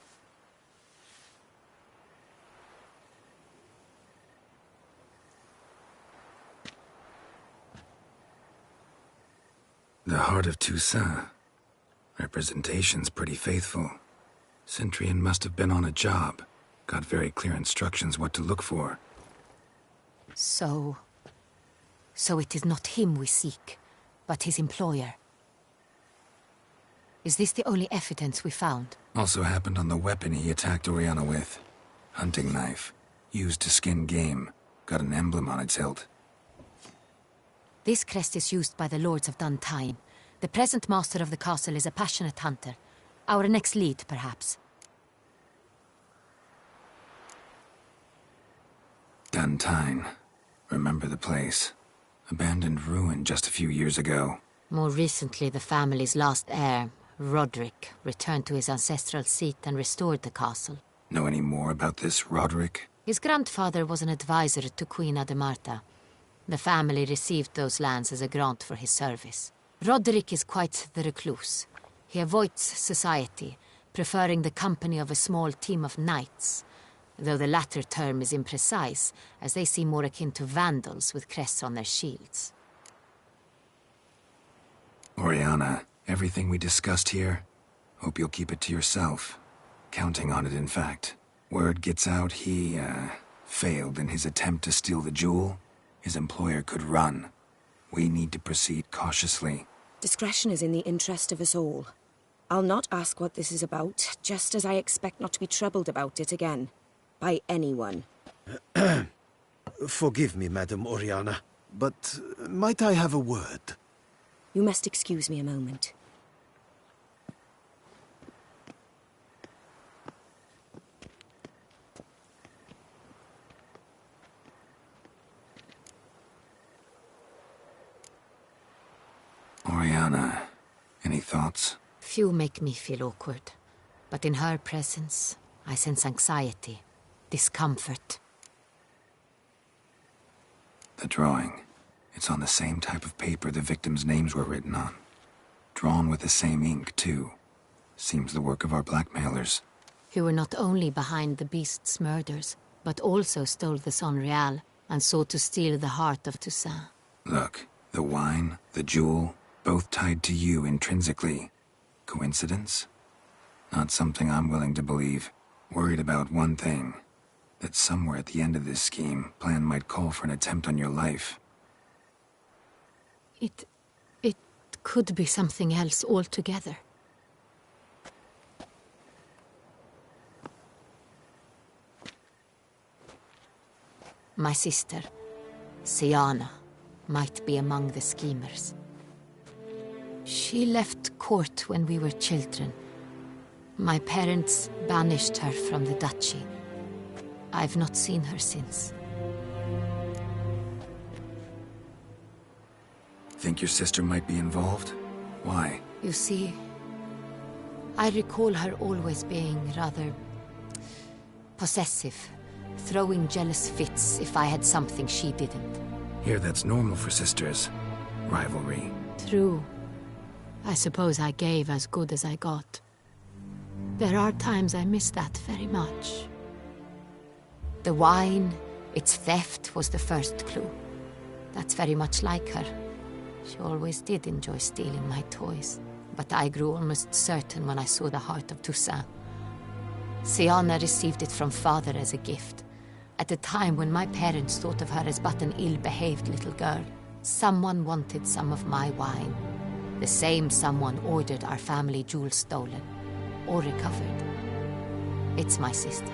The heart of Toussaint. Representation's pretty faithful. Centrian must have been on a job. Got very clear instructions what to look for. So it is not him we seek, but his employer. Is this the only evidence we found? Also happened on the weapon he attacked Oriana with. Hunting knife. Used to skin game. Got an emblem on its hilt. This crest is used by the Lords of Duntine. The present master of the castle is a passionate hunter. Our next lead, perhaps. Duntine. Remember the place. Abandoned ruin just a few years ago. More recently, the family's last heir, Roderick, returned to his ancestral seat and restored the castle. Know any more about this Roderick? His grandfather was an advisor to Queen Ademarta. The family received those lands as a grant for his service. Roderick is quite the recluse. He avoids society, preferring the company of a small team of knights, though the latter term is imprecise, as they seem more akin to vandals with crests on their shields. Oriana, everything we discussed here, hope you'll keep it to yourself. Counting on it, in fact. Word gets out he, failed in his attempt to steal the jewel. His employer could run. We need to proceed cautiously. Discretion is in the interest of us all. I'll not ask what this is about, just as I expect not to be troubled about it again. By anyone. Forgive me, Madam Oriana, but might I have a word? You must excuse me a moment. Oriana, any thoughts? Few make me feel awkward, but in her presence, I sense anxiety, discomfort. The drawing. It's on the same type of paper the victims' names were written on. Drawn with the same ink, too. Seems the work of our blackmailers. Who were not only behind the beast's murders, but also stole the Sonreal and sought to steal the heart of Toussaint. Look, the wine, the jewel, both tied to you intrinsically. Coincidence? Not something I'm willing to believe. Worried about one thing. That somewhere at the end of this scheme, plan might call for an attempt on your life. It could be something else altogether. My sister, Siana, might be among the schemers. She left court when we were children. My parents banished her from the duchy. I've not seen her since. Think your sister might be involved? Why? You see, I recall her always being rather possessive, throwing jealous fits if I had something she didn't. Here, that's normal for sisters. Rivalry. True. I suppose I gave as good as I got. There are times I miss that very much. The wine, its theft, was the first clue. That's very much like her. She always did enjoy stealing my toys, but I grew almost certain when I saw the heart of Toussaint. Siana received it from father as a gift, at a time when my parents thought of her as but an ill-behaved little girl. Someone wanted some of my wine. The same someone ordered our family jewels stolen, or recovered. It's my sister.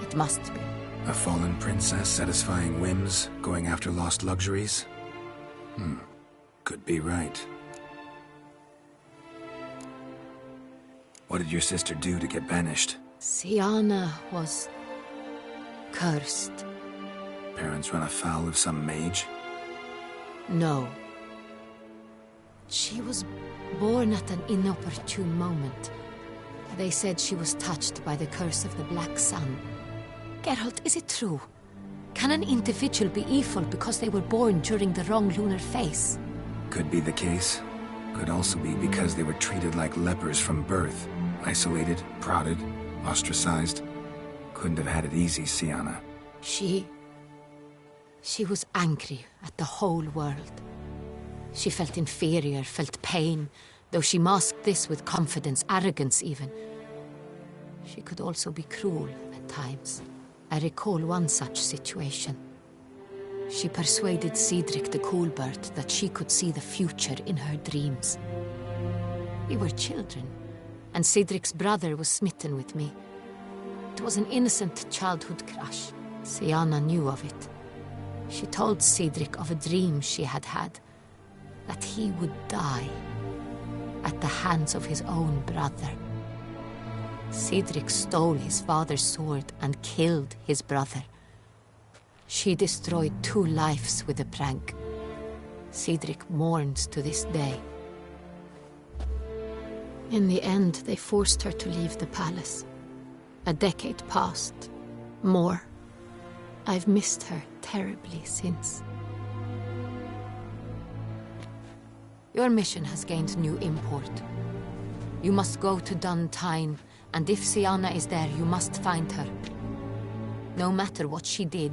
It must be. A fallen princess satisfying whims, going after lost luxuries? Could be right. What did your sister do to get banished? Siana was cursed. Parents run afoul of some mage? No. She was born at an inopportune moment. They said she was touched by the curse of the Black Sun. Geralt, is it true? Can an individual be evil because they were born during the wrong lunar phase? Could be the case. Could also be because they were treated like lepers from birth. Isolated, prodded, ostracized. Couldn't have had it easy, Siana. She was angry at the whole world. She felt inferior, felt pain, though she masked this with confidence, arrogance even. She could also be cruel at times. I recall one such situation. She persuaded Cedric the Coolbird that she could see the future in her dreams. We were children, and Cedric's brother was smitten with me. It was an innocent childhood crush. Siana knew of it. She told Cedric of a dream she had had, that he would die at the hands of his own brother. Cedric stole his father's sword and killed his brother. She destroyed 2 lives with a prank. Cedric mourns to this day. In the end, they forced her to leave the palace. A decade passed. More. I've missed her terribly since. Your mission has gained new import. You must go to Duntine, and if Siana is there, you must find her. No matter what she did,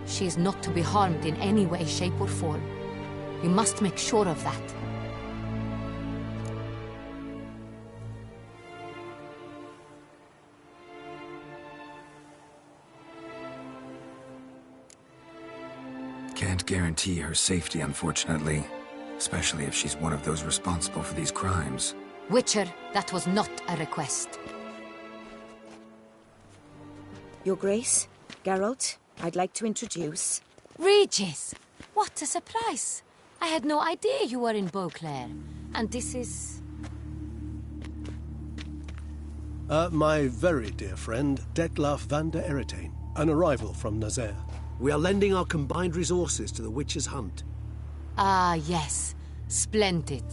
she is not to be harmed in any way, shape, or form. You must make sure of that. Can't guarantee her safety, unfortunately. Especially if she's one of those responsible for these crimes. Witcher, that was not a request. Your Grace, Geralt, I'd like to introduce... Regis! What a surprise! I had no idea you were in Beauclair. And this is... My very dear friend, Detlaf van der Eretain, an arrival from Nazaire. We are lending our combined resources to the Witcher's hunt. Ah, yes. Splendid.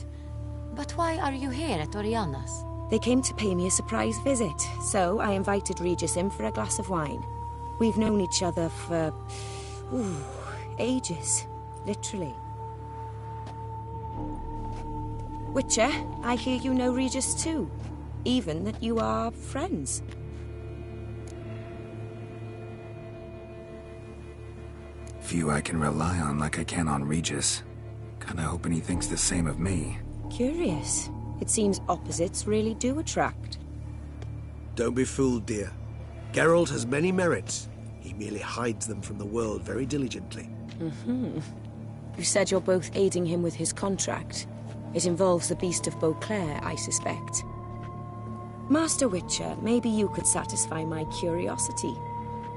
But why are you here at Oriana's? They came to pay me a surprise visit, so I invited Regis in for a glass of wine. We've known each other for... ages. Literally. Witcher, I hear you know Regis too. Even that you are friends. Few I can rely on like I can on Regis. Kinda hoping he thinks the same of me. Curious. It seems opposites really do attract. Don't be fooled, dear. Geralt has many merits. He merely hides them from the world very diligently. You said you're both aiding him with his contract. It involves the Beast of Beauclair, I suspect. Master Witcher, maybe you could satisfy my curiosity.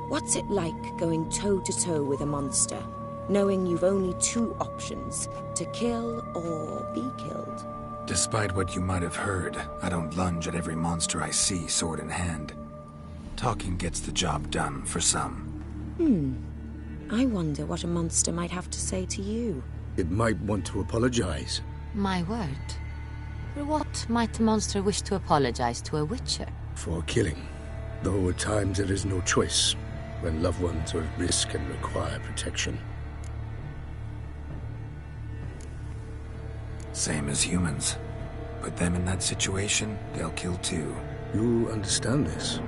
What's it like going toe-to-toe with a monster, knowing you've only two options, to kill or be killed? Despite what you might have heard, I don't lunge at every monster I see sword in hand. Talking gets the job done for some. I wonder what a monster might have to say to you. It might want to apologize. My word. For what might a monster wish to apologize to a witcher? For killing. Though at times there is no choice, when loved ones are at risk and require protection. Same as humans. Put them in that situation, they'll kill too. You understand this.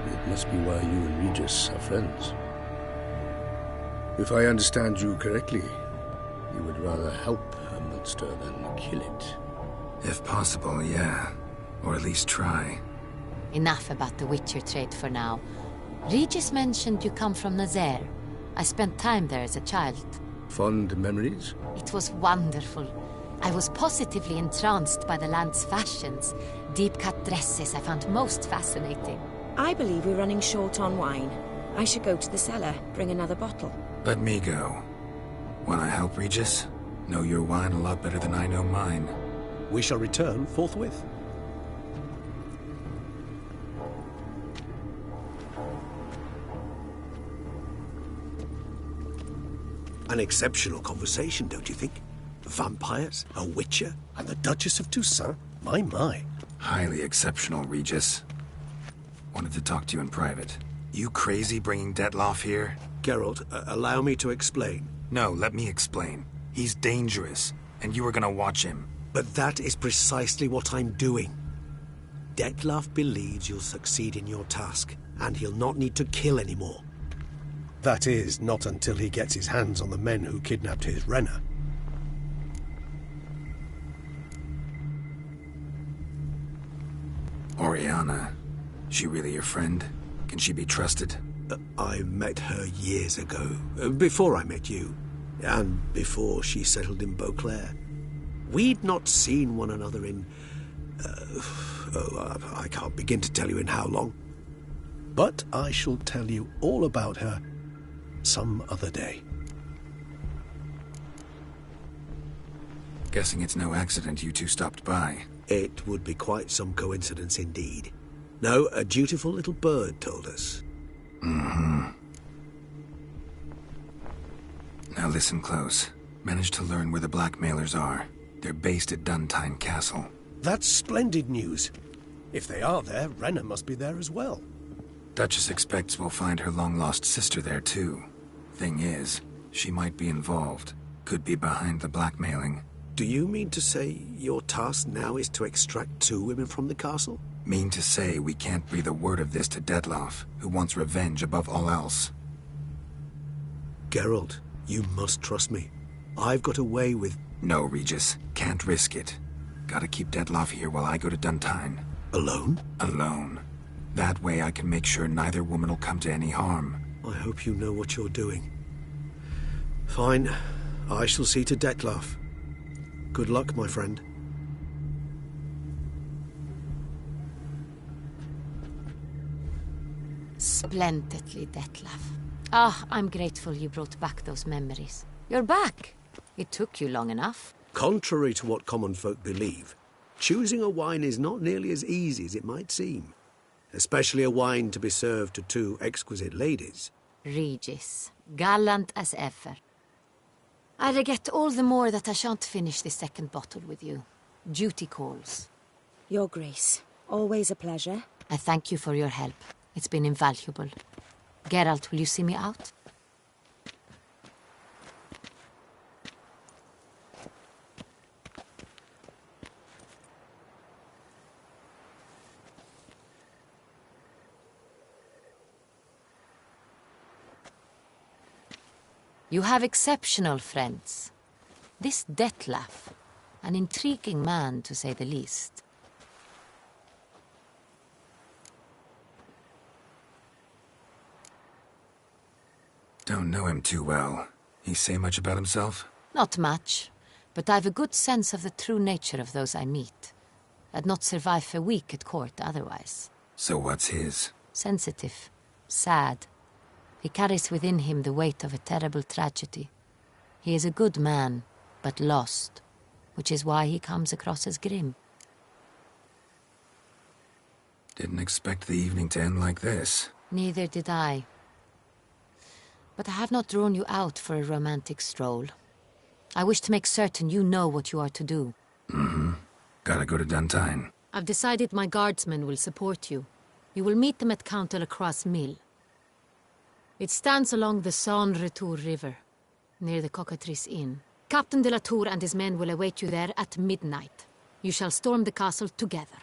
It must be why you and Regis are friends. If I understand you correctly, you would rather help a monster than kill it. If possible, yeah. Or at least try. Enough about the Witcher trade for now. Regis mentioned you come from Nazaire. I spent time there as a child. Fond memories? It was wonderful. I was positively entranced by the land's fashions. Deep-cut dresses I found most fascinating. I believe we're running short on wine. I should go to the cellar, bring another bottle. Let me go. Wanna help, Regis? Know your wine a lot better than I know mine. We shall return forthwith. An exceptional conversation, don't you think? Vampires, a witcher, and the Duchess of Toussaint? My. Highly exceptional, Regis. Wanted to talk to you in private. You crazy bringing Detloff here? Geralt, allow me to explain. No, let me explain. He's dangerous, and you were gonna watch him. But that is precisely what I'm doing. Detloff believes you'll succeed in your task, and he'll not need to kill anymore. That is, not until he gets his hands on the men who kidnapped his Renna. Oriana. She really your friend? Can she be trusted? I met her years ago, before I met you, and before she settled in Beauclair. We'd not seen one another in... I can't begin to tell you in how long. But I shall tell you all about her some other day. Guessing it's no accident you two stopped by. It would be quite some coincidence indeed. No, a dutiful little bird told us. Now listen close. Managed to learn where the blackmailers are. They're based at Duntine Castle. That's splendid news. If they are there, Renna must be there as well. Duchess expects we'll find her long-lost sister there too. Thing is, she might be involved. Could be behind the blackmailing. Do you mean to say your task now is to extract 2 women from the castle? Mean to say we can't breathe a word of this to Detloff, who wants revenge above all else. Geralt, you must trust me. I've got away with... No, Regis. Can't risk it. Gotta keep Detloff here while I go to Duntine. Alone? Alone. That way I can make sure neither woman will come to any harm. I hope you know what you're doing. Fine. I shall see to Detloff. Good luck, my friend. Splendidly, Detloff. I'm grateful you brought back those memories. You're back. It took you long enough. Contrary to what common folk believe, choosing a wine is not nearly as easy as it might seem. Especially a wine to be served to 2 exquisite ladies. Regis, gallant as ever. I regret all the more that I shan't finish this second bottle with you. Duty calls. Your Grace, always a pleasure. I thank you for your help. It's been invaluable. Geralt, will you see me out? You have exceptional friends. This Detlef, an intriguing man to say the least. Don't know him too well. He say much about himself? Not much, but I've a good sense of the true nature of those I meet. I'd not survive a week at court otherwise. So what's his? Sensitive, sad. He carries within him the weight of a terrible tragedy. He is a good man, but lost, which is why he comes across as grim. Didn't expect the evening to end like this. Neither did I. But I have not drawn you out for a romantic stroll. I wish to make certain you know what you are to do. Mm-hmm. Gotta go to Duntine. I've decided my guardsmen will support you. You will meet them at Count de la Croix's mill. It stands along the Saône-Retour River, near the Cockatrice Inn. Captain de la Tour and his men will await you there at midnight. You shall storm the castle together.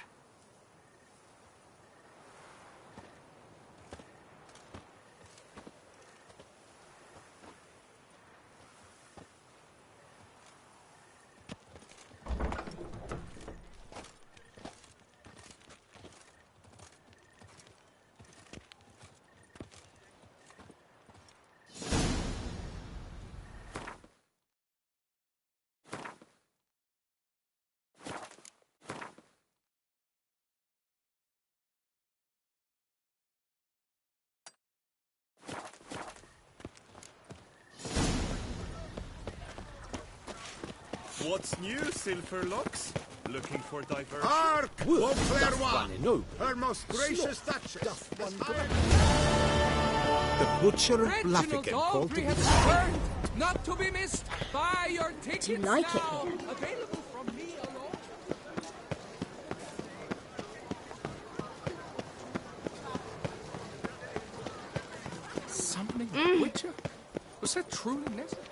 What's new, Silverlocks? Looking for diversion? Hark! No. Her most gracious Duchess. The butcher of Reginald Blaviken called to Dalbury has returned, not to be missed. Buy your tickets Do you like it now. here? Available from me alone. Summoning a witcher? Was that truly necessary?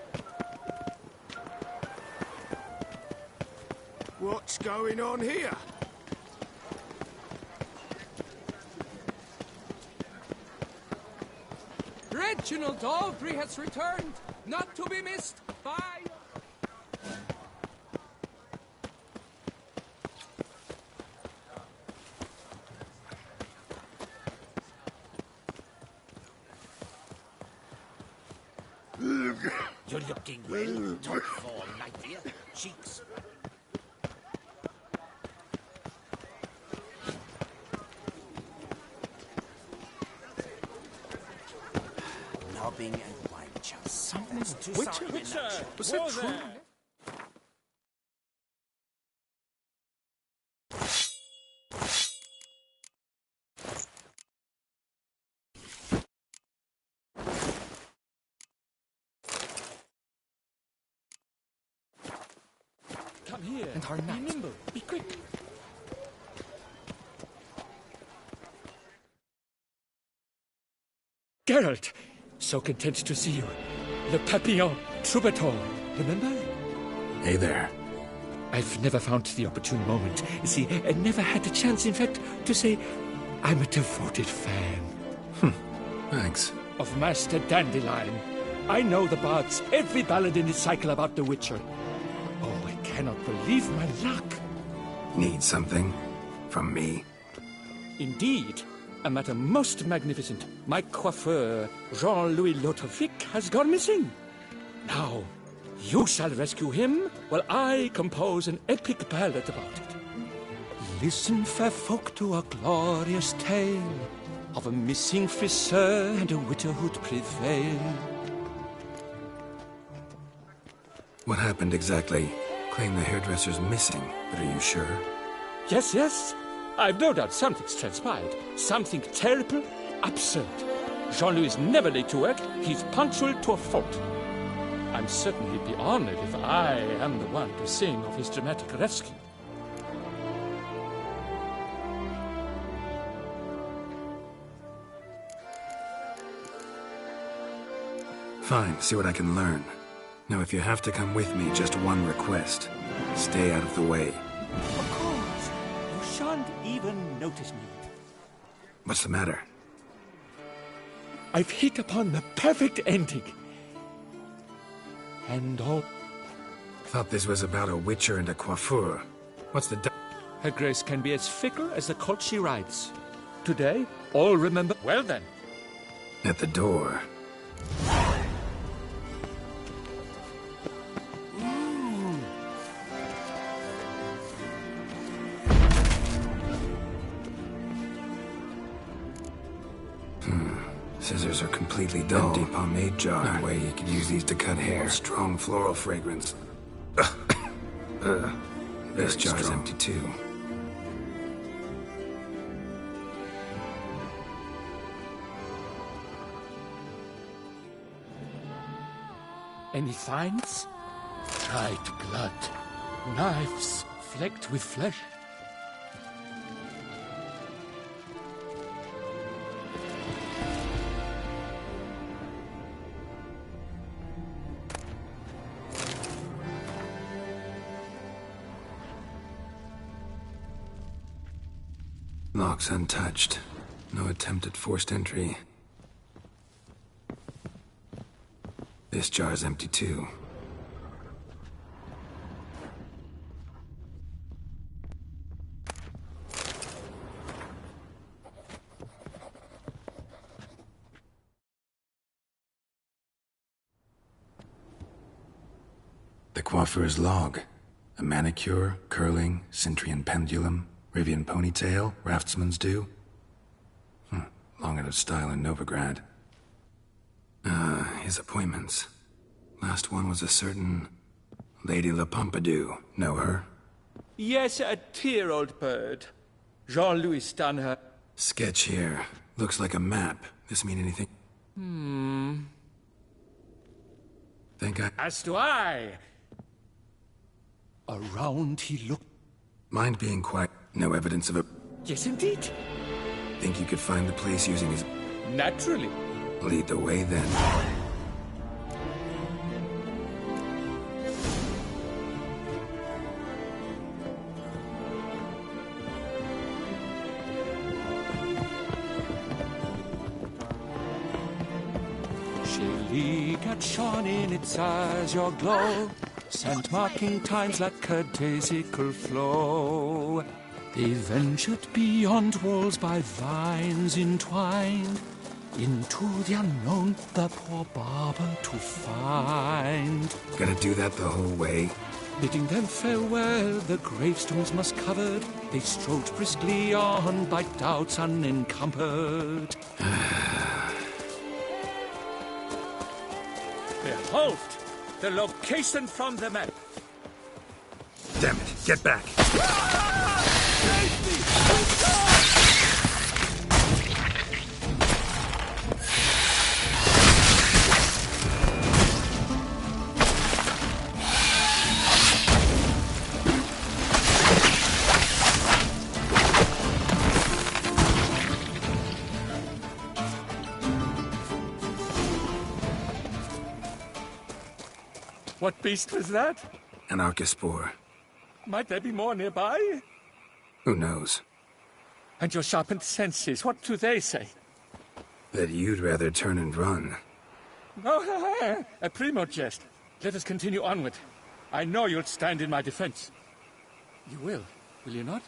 What's going on here? Reginald Dalbury has returned, not to be missed. Buy You're looking well. Don't fall, my dear. Cheeks. Nobbing and wine chums. Something's too Witcher? Was that true? Come here and are not nimble. Be quick. Geralt, so content to see you. Le Papillon, Troubadour, remember? Hey there. I've never found the opportune moment. You see, I never had the chance, in fact, to say I'm a devoted fan. Thanks. Of Master Dandelion. I know the bards, every ballad in its cycle about the Witcher. Oh, I cannot believe my luck. Need something? From me? Indeed. A matter most magnificent. My coiffeur, Jean-Louis Lotovic, has gone missing. Now, you shall rescue him, while I compose an epic ballad about it. Listen, fair folk, to a glorious tale of a missing friseur and a widowhood prevail. What happened exactly? Claim the hairdresser's missing, but are you sure? Yes, yes. I've no doubt something's transpired. Something terrible, absurd. Jean-Louis is never late to work. He's punctual to a fault. I'm certain he'd be honored if I am the one to sing of his dramatic rescue. Fine, see what I can learn. Now, if you have to come with me, just one request. Stay out of the way. Of course. You shan't even notice me. What's the matter? I've hit upon the perfect ending. and all. Thought this was about a witcher and a coiffeur. What's the... Her Grace can be as fickle as the colt she rides. Today, all remember... Well then. At the door. Scissors are completely dull. Empty pomade jar. No way you could use these to cut hair. Strong floral fragrance. This jar's empty too. Any finds? Dried blood. Knives flecked with flesh. Locks untouched. No attempt at forced entry. This jar's empty too. The coiffeur's log. A manicure, curling, Cintrian pendulum, Rivian ponytail, raftsman's due. Long out of style in Novigrad. His appointments. Last one was a certain Lady La Pompadour. Know her? Yes, a dear old bird. Jean-Louis done her. Sketch here. Looks like a map. This mean anything? Think I... As do I. Around he looked. Mind being quiet. No evidence of a... Yes, indeed. Think you could find the place using his... Naturally. Lead the way, then. Chilly got shone in its azure glow, sent marking times like a daisical flow. They ventured beyond walls by vines entwined, into the unknown the poor barber to find. Gotta do that the whole way? Bidding them farewell, the gravestones moss covered, they strode briskly on by doubts unencumbered. Behold, the location from the map. Damn it, get back. What beast was that? An Archispore. Might there be more nearby? Who knows? And your sharpened senses, what do they say? That you'd rather turn and run. Oh, a primo jest. Let us continue onward. I know you'll stand in my defense. You will you not?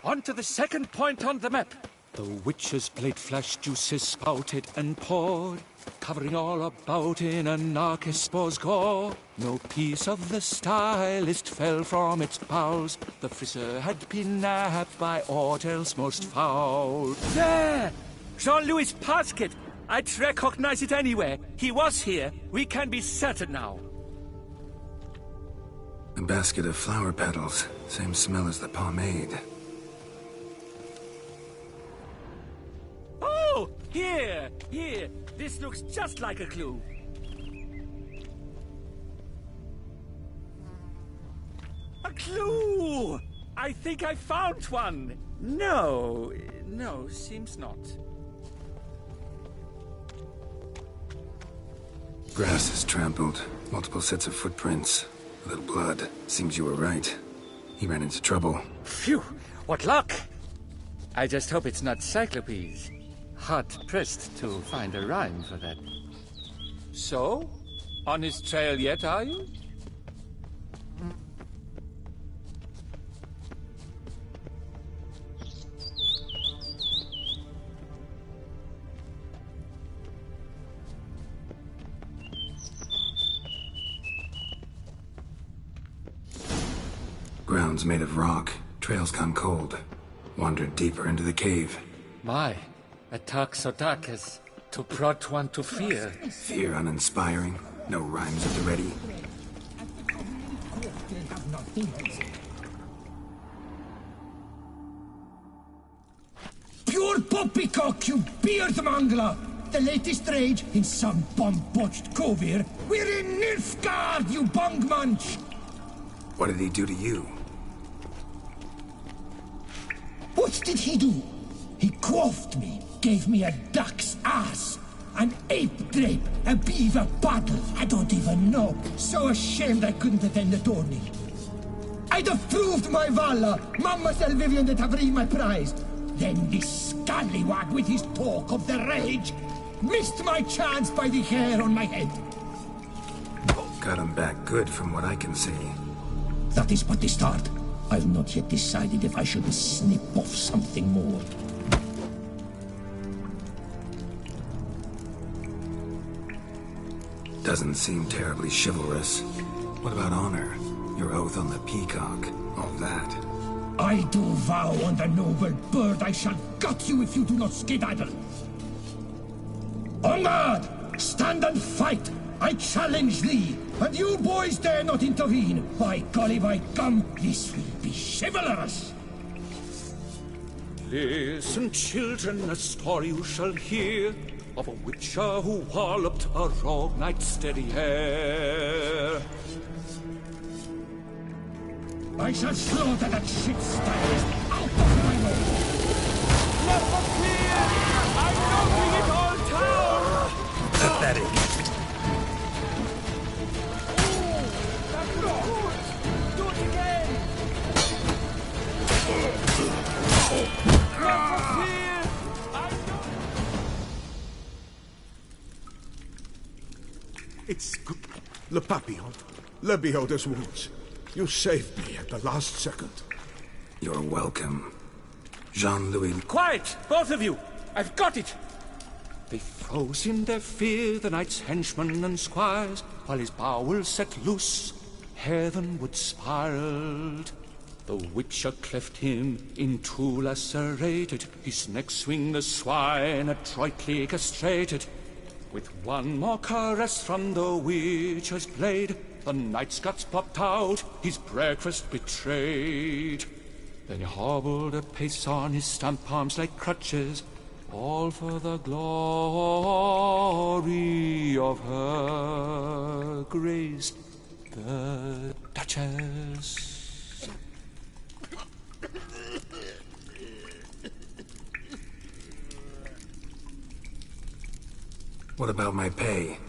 On to the second point on the map. The witch's blade flashed juices spouted and poured, covering all about in an Archispore's gore. No piece of the stylist fell from its bowels. The friseur had been nabbed by aught else most foul. There! Jean-Louis' basket! I'd recognize it anywhere. He was here. We can be certain now. A basket of flower petals. Same smell as the pomade. Oh! Here! This looks just like a clue. A clue! I think I found one. No, seems not. Grass is trampled. Multiple sets of footprints. A little blood. Seems you were right. He ran into trouble. Phew! What luck! I just hope it's not Cyclopes. Hard-pressed to find a rhyme for that. So, On his trail yet, are you? Ground's made of rock. Trail's gone cold. Wandered deeper into the cave. My, a talk so dark as to prod one to fear. Fear uninspiring. No rhymes at the ready. Pure poppycock, you beard mangler! The latest rage in some bomb-botched cove here. We're in Nilfgaard, you bung munch! What did he do to you? What did he do? He quaffed me, gave me a duck's ass, an ape drape, a beaver paddle, I don't even know. So ashamed I couldn't attend the tourney. I'd have proved my valor, Mademoiselle Vivian de Tavry my prize. Then this scallywag with his talk of the rage missed my chance by the hair on my head. Got him back good from what I can see. That is but the start. I've not yet decided if I should snip off something more. Doesn't seem terribly chivalrous. What about honor? Your oath on the peacock? All that? I do vow on the noble bird I shall gut you if you do not skedaddle. On guard! Stand and fight! I challenge thee! And you boys dare not intervene! By golly, by gum, this will be chivalrous! Listen, children, a story you shall hear of a witcher who walloped a rogue knight's steady hair. I shall slaughter that shit stylist out of my way! Never fear! I'm knocking it all down! Pathetic. Do it again! Never fear! It's good. Le Papillon. Le Beholder's wounds. You saved me at the last second. You're welcome. Jean-Louis... Quiet, both of you! I've got it! They froze in their fear, the knight's henchmen and squires, while his bowels set loose, heavenward spiraled. The witcher cleft him in two lacerated, his neck swing the swine adroitly castrated. With one more caress from the witcher's blade, the knight's guts popped out, his breakfast betrayed. Then he hobbled a pace on his stump palms like crutches, all for the glory of her grace, the Duchess. What about my pay?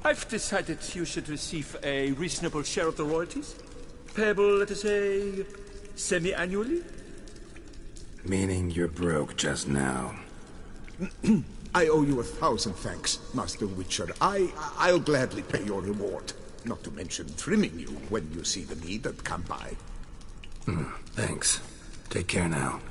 I've decided you should receive a reasonable share of the royalties. Payable, let us say, semi-annually? Meaning you're broke just now. I owe you 1,000 thanks, Master Witcher. I'll gladly pay your reward. Not to mention trimming you when you see the need and come by. Thanks. Take care now.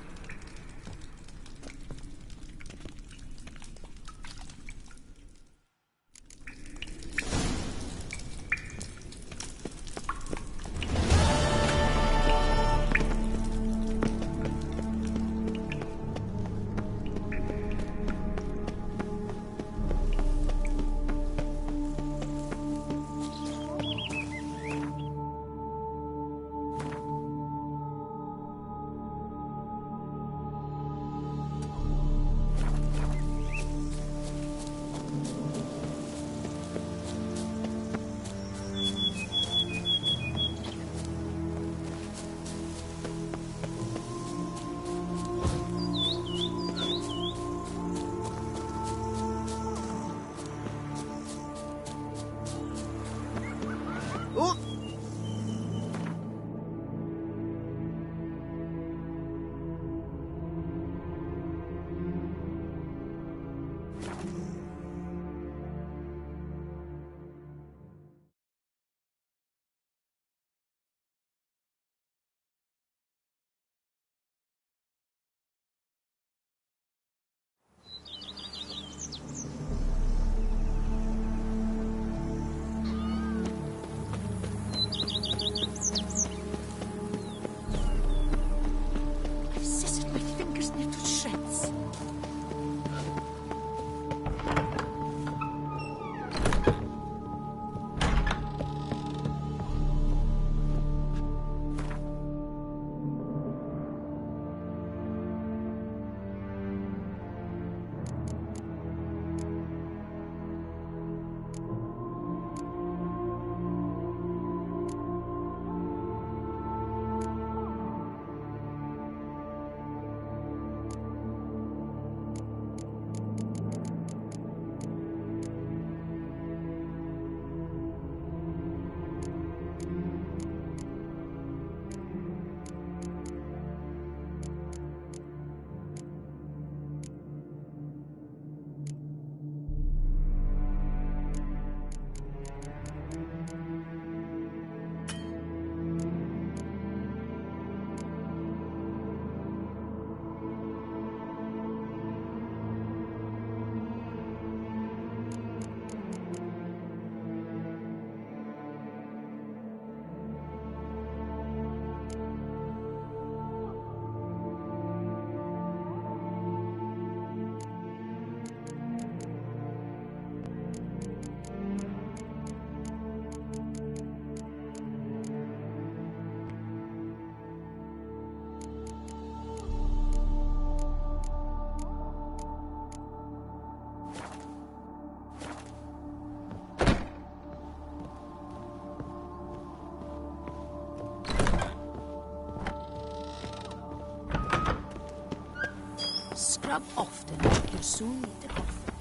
rub often, you'll soon need a coffin.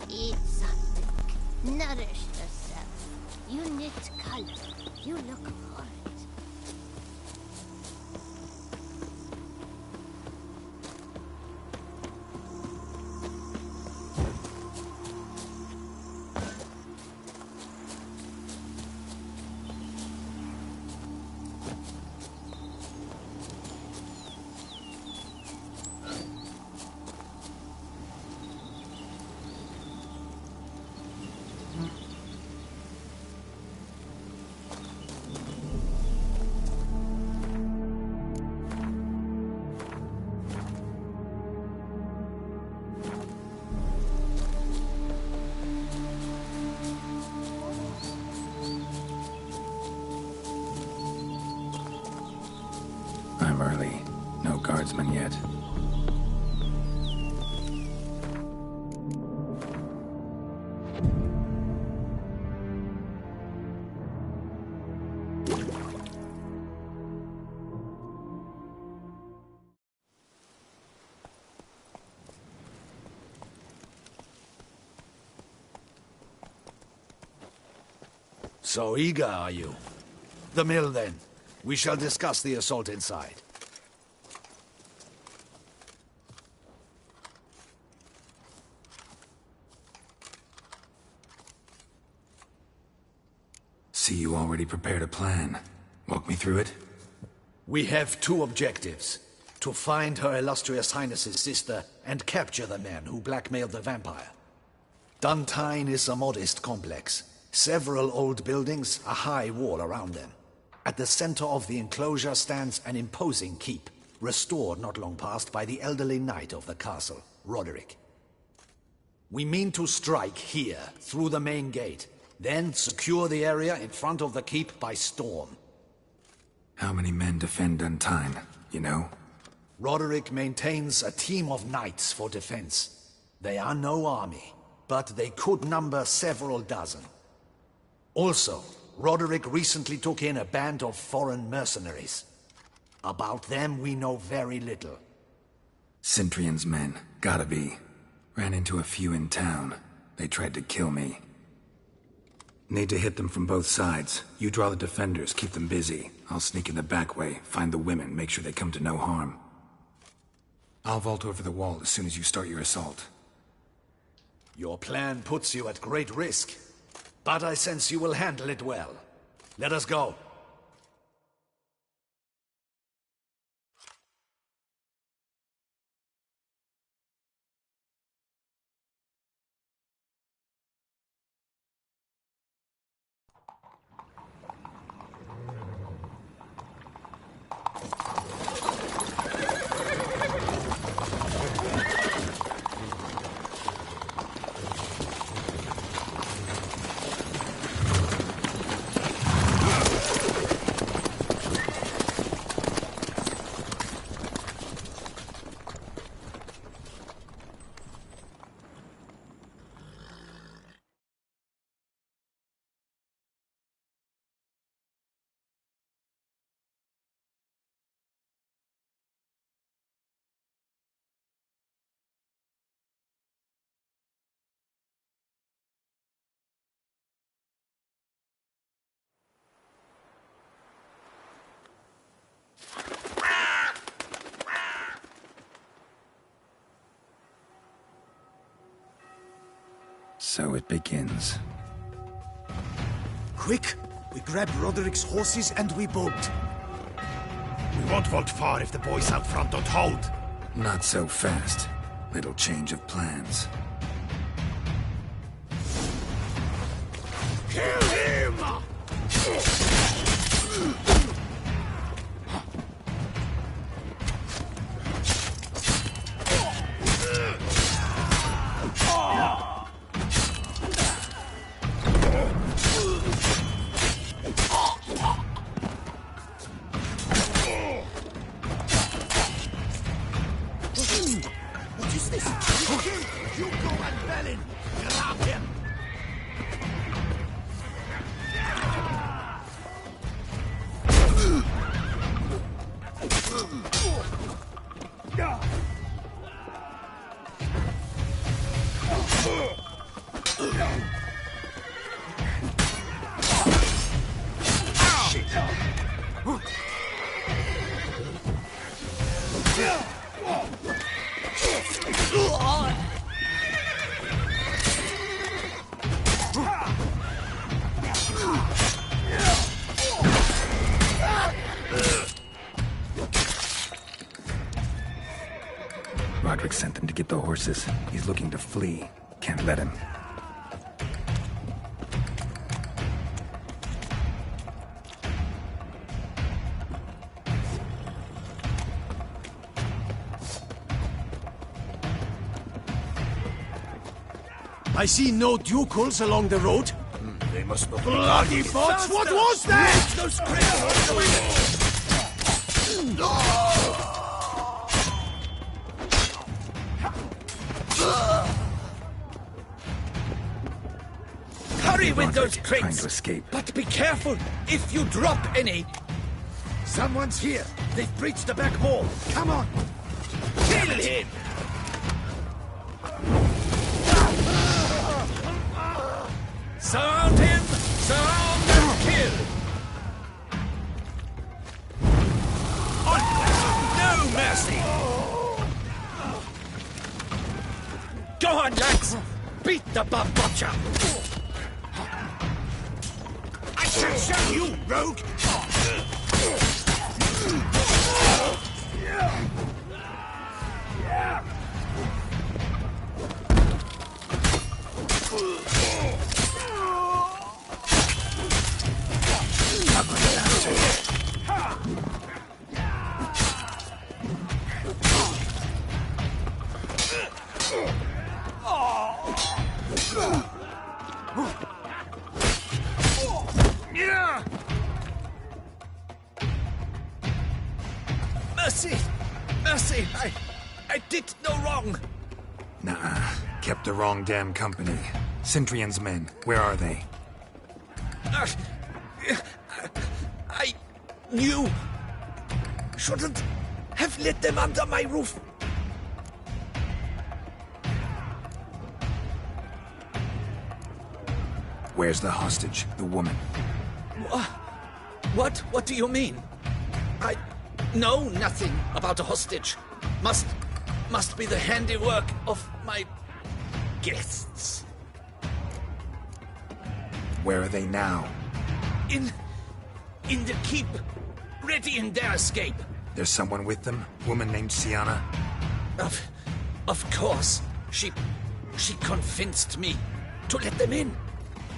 Eat something. Nourish yourself. You knit color. You look for it. I'm early. No guardsmen yet. So eager, are you? The mill, then. We shall discuss the assault inside. See, you already prepared a plan. Walk me through it? We have two objectives. To find Her Illustrious Highness's sister and capture the man who blackmailed the vampire. Duntine is a modest complex. Several old buildings, a high wall around them. At the center of the enclosure stands an imposing keep, restored not long past by the elderly knight of the castle, Roderick. We mean to strike here, through the main gate, then secure the area in front of the keep by storm. How many men defend Duntine, you know? Roderick maintains a team of knights for defense. They are no army, but they could number several dozen. Also, Roderick recently took in a band of foreign mercenaries. About them we know very little. Cintrian's men, gotta be. Ran into a few in town. They tried to kill me. Need to hit them from both sides. You draw the defenders, keep them busy. I'll sneak in the back way, find the women, make sure they come to no harm. I'll vault over the wall as soon as you start your assault. Your plan puts you at great risk. But I sense you will handle it well. Let us go. So it begins. Quick! We grab Roderick's horses and we bolt. We won't vault far if the boys out front don't hold. Not so fast. Little change of plans. Kill him! What is this? You go and Bellin! Grab him! the horses. He's looking to flee. Can't let him. I see no ducals along the road. They must be Bloody bots! What was that? Those Hurry with those Trying crates! to escape. But be careful if you drop any. Someone's here. They've breached the back wall. Come on. Kill him! Surround him! Surround and kill! No mercy! Go on, lads! Beat the butcher! I shall show you, rogue! Mercy! Mercy! I did no wrong! Nuh-uh. Kept the wrong damn company. Centrion's men, where are they? I knew. Shouldn't have let them under my roof. Where's the hostage, the woman? What do you mean? I know nothing about a hostage. Must be the handiwork of my guests. Where are they now? In the keep, ready in their escape. There's someone with them? Woman named Sienna? Of course. She convinced me to let them in.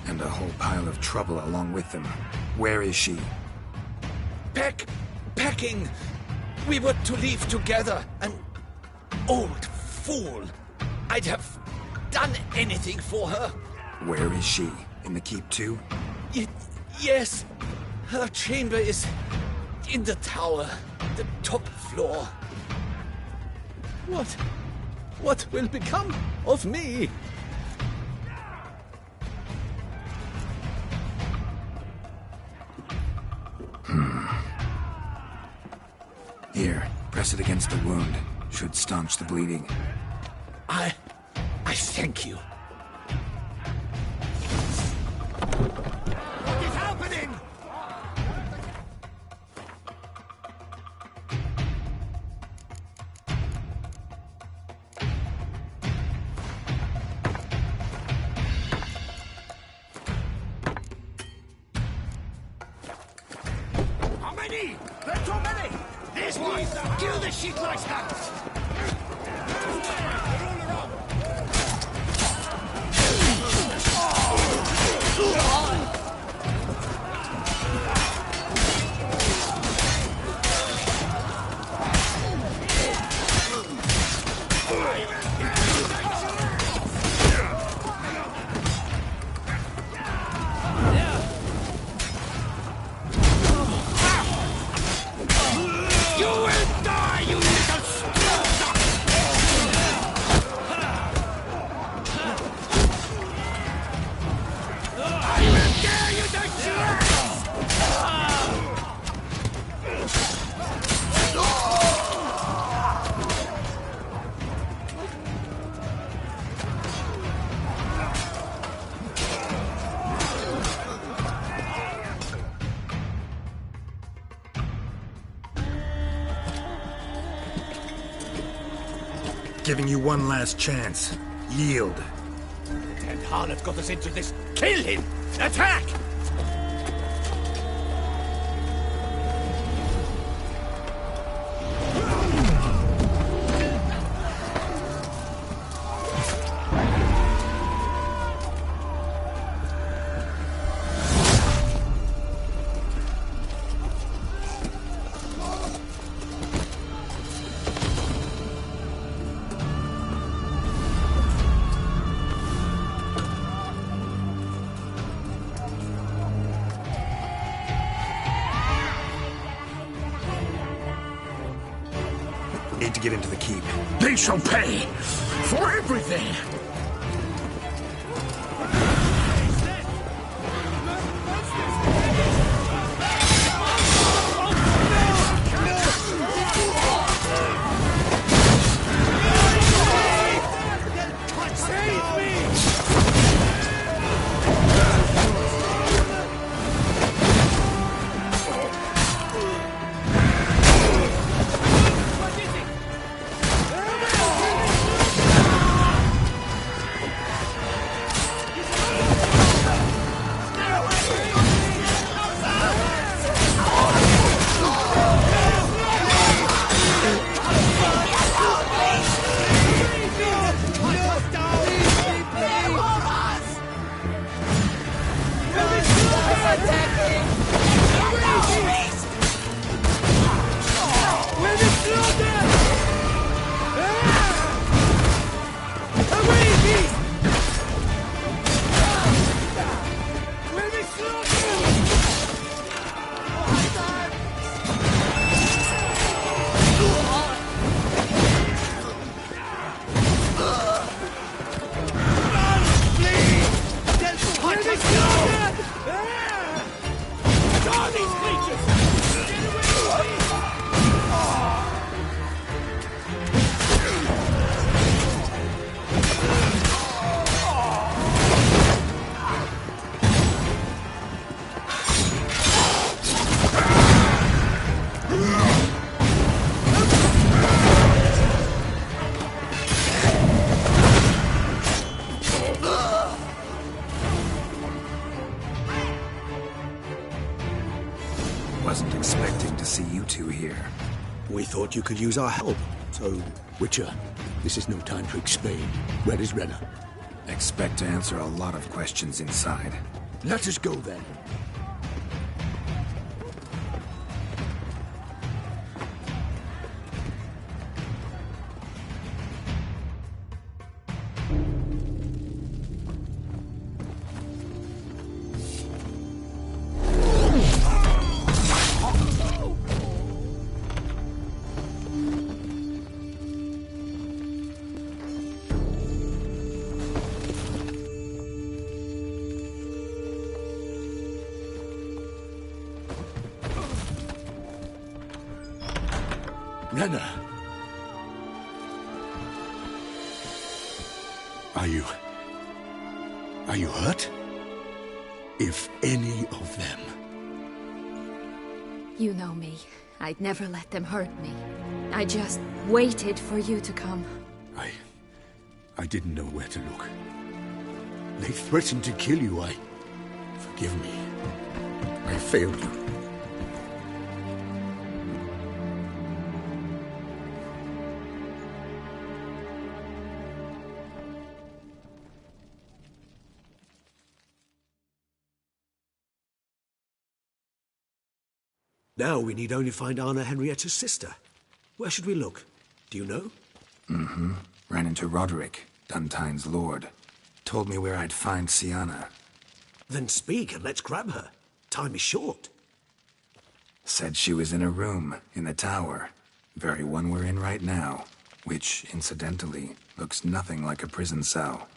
And a whole pile of trouble along with them. Where is she? Packing. We were to leave together. An old fool. I'd have done anything for her. Where is she? In the keep too? Yes. Her chamber is in the tower, the top floor. What will become of me? Here, press it against the wound. Should staunch the bleeding. I thank you. What is happening? How many? There are too many! This one! Kill the sheep like hands! Giving you one last chance. Yield. And Harlot got us into this. Kill him! Attack! need to get into the keep. They shall pay for everything! Wasn't expecting to see you two here. We thought you could use our help, so... Witcher, this is no time to explain. Where is Renna? Expect to answer a lot of questions inside. Let us go then. Renna! Are you hurt? If any of them... You know me. I'd never let them hurt me. I just waited for you to come. I didn't know where to look. They threatened to kill you. Forgive me. I failed you. Now we need only find Anna Henrietta's sister. Where should we look? Do you know? Mm-hmm. Ran into Roderick, Duntine's lord. Told me where I'd find Sienna. Then speak and let's grab her. Time is short. Said she was in a room in the tower. Very one we're in right now. Which, incidentally, looks nothing like a prison cell.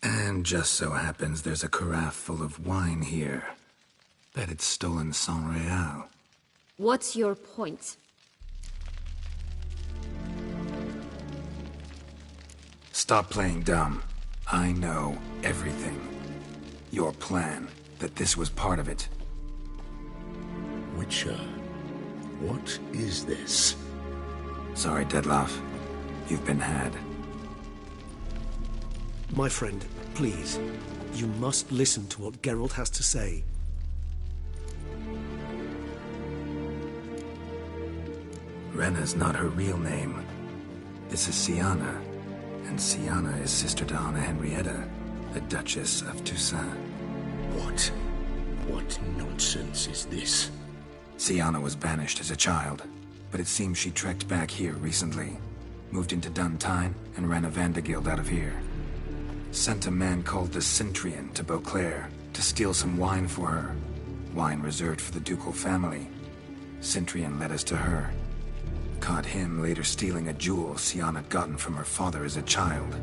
And just so happens there's a carafe full of wine here. Bet it's stolen San Real. What's your point? Stop playing dumb. I know everything. Your plan, that this was part of it. Witcher, what is this? Sorry, Dettlaff. You've been had. My friend, please. You must listen to what Geralt has to say. Renna's not her real name. This is Sienna. And Sienna is sister to Anna Henrietta, the Duchess of Toussaint. What nonsense is this? Sienna was banished as a child, but it seems she trekked back here recently. Moved into Duntine and ran a Vandergild out of here. Sent a man called the Centrian to Beauclair to steal some wine for her. Wine reserved for the ducal family. Centrian led us to her. Caught him later stealing a jewel Sian had gotten from her father as a child.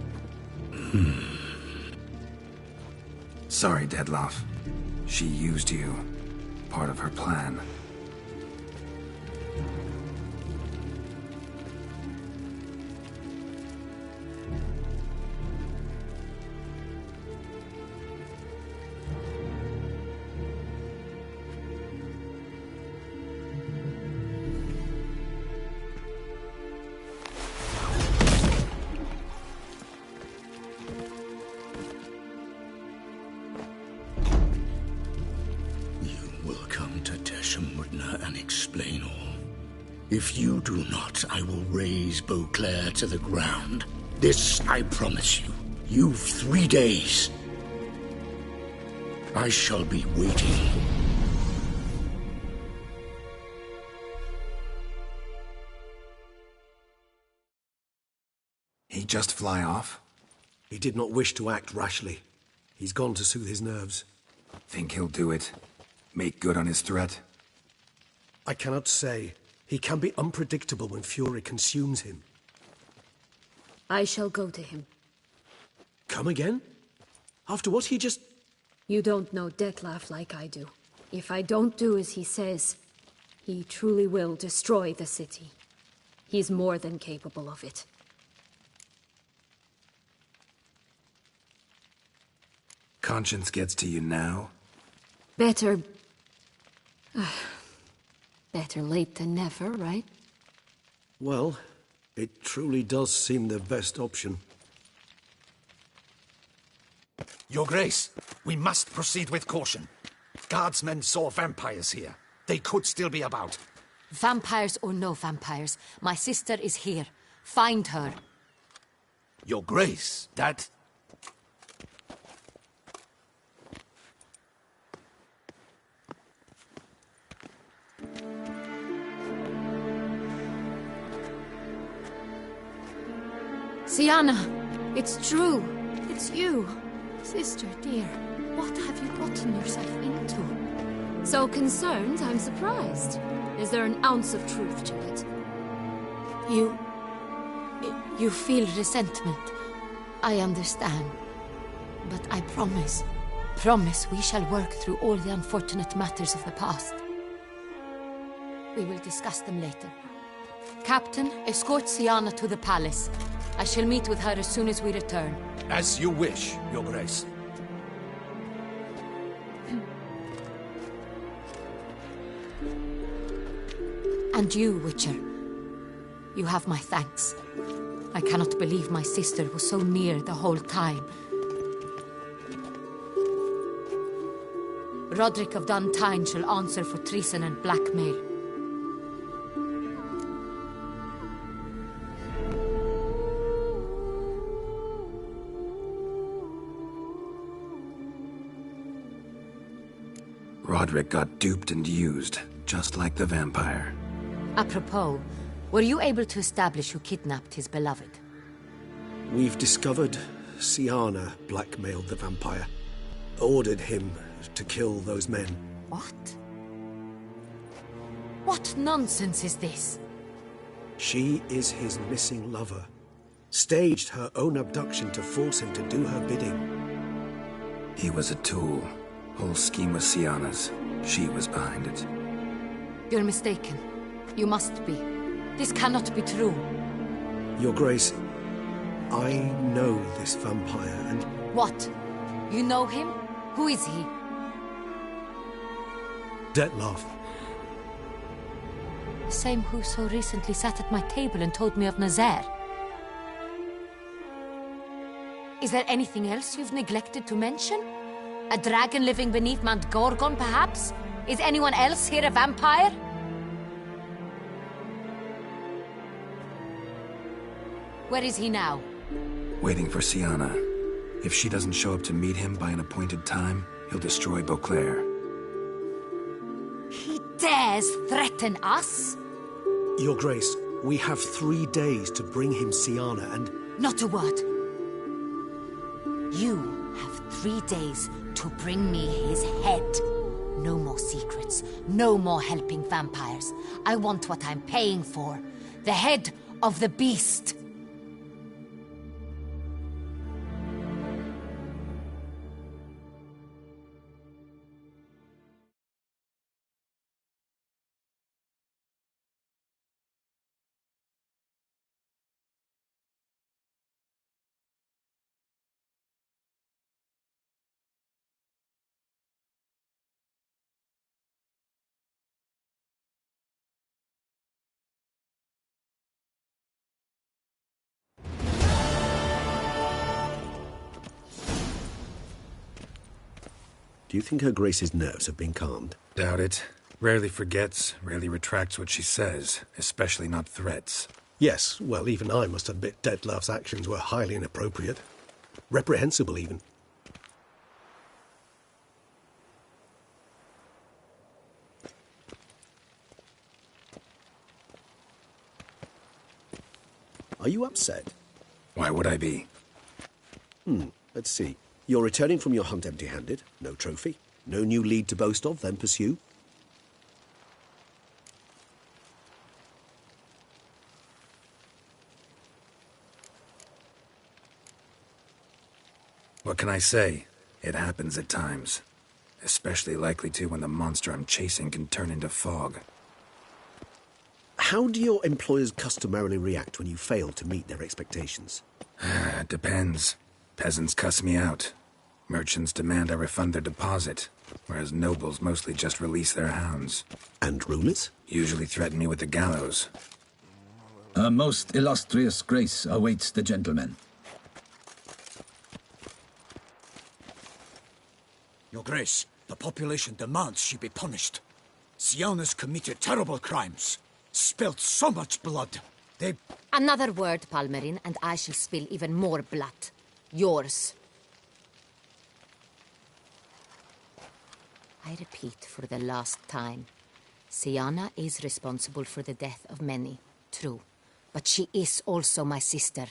Sorry, Dettlaff. She used you. Part of her plan. And explain all. If you do not, I will raise Beauclair to the ground. This I promise you. You've 3 days. I shall be waiting. He just fly off? He did not wish to act rashly. He's gone to soothe his nerves. Think he'll do it? Make good on his threat? I cannot say. He can be unpredictable when fury consumes him. I shall go to him. Come again? After what he just... You don't know Dettlaff like I do. If I don't do as he says, he truly will destroy the city. He's more than capable of it. Conscience gets to you now? Better... better late than never, right? Well, it truly does seem the best option. Your Grace, we must proceed with caution. Guardsmen saw vampires here. They could still be about. Vampires or no vampires, my sister is here. Find her. Your Grace, that... Siana, it's true. It's you. Sister, dear, what have you gotten yourself into? So concerned, I'm surprised. Is there an ounce of truth to it? You feel resentment. I understand. But I promise we shall work through all the unfortunate matters of the past. We will discuss them later. Captain, escort Siana to the palace. I shall meet with her as soon as we return. As you wish, Your Grace. And you, Witcher. You have my thanks. I cannot believe my sister was so near the whole time. Roderick of Duntine shall answer for treason and blackmail. Roderick got duped and used, just like the vampire. Apropos, were you able to establish who kidnapped his beloved? We've discovered Siana blackmailed the vampire. Ordered him to kill those men. What? What nonsense is this? She is his missing lover. Staged her own abduction to force him to do her bidding. He was a tool. Whole scheme was Siana's. She was behind it. You're mistaken. You must be. This cannot be true. Your Grace, I know this vampire and... What? You know him? Who is he? Dettlaff. The same who so recently sat at my table and told me of Nazaire. Is there anything else you've neglected to mention? A dragon living beneath Mount Gorgon, perhaps? Is anyone else here a vampire? Where is he now? Waiting for Siana. If she doesn't show up to meet him by an appointed time, he'll destroy Beauclair. He dares threaten us? Your Grace, we have 3 days to bring him Siana and... Not a word. You have 3 days to bring me his head. No more secrets. No more helping vampires. I want what I'm paying for. The head of the beast. Do you think Her Grace's nerves have been calmed? Doubt it. Rarely forgets, rarely retracts what she says, especially not threats. Yes, well, even I must admit Detlef's actions were highly inappropriate. Reprehensible, even. Are you upset? Why would I be? Let's see. You're returning from your hunt empty-handed. No trophy. No new lead to boast of, then pursue. What can I say? It happens at times. Especially likely to when the monster I'm chasing can turn into fog. How do your employers customarily react when you fail to meet their expectations? Depends. Peasants cuss me out. Merchants demand I refund their deposit, whereas nobles mostly just release their hounds. And rulers? Usually threaten me with the gallows. Her most illustrious grace awaits the gentleman. Your Grace, the population demands she be punished. Siana's committed terrible crimes. Spilt so much blood. They... Another word, Palmerin, and I shall spill even more blood. Yours. I repeat for the last time. Siana is responsible for the death of many, true. But she is also my sister.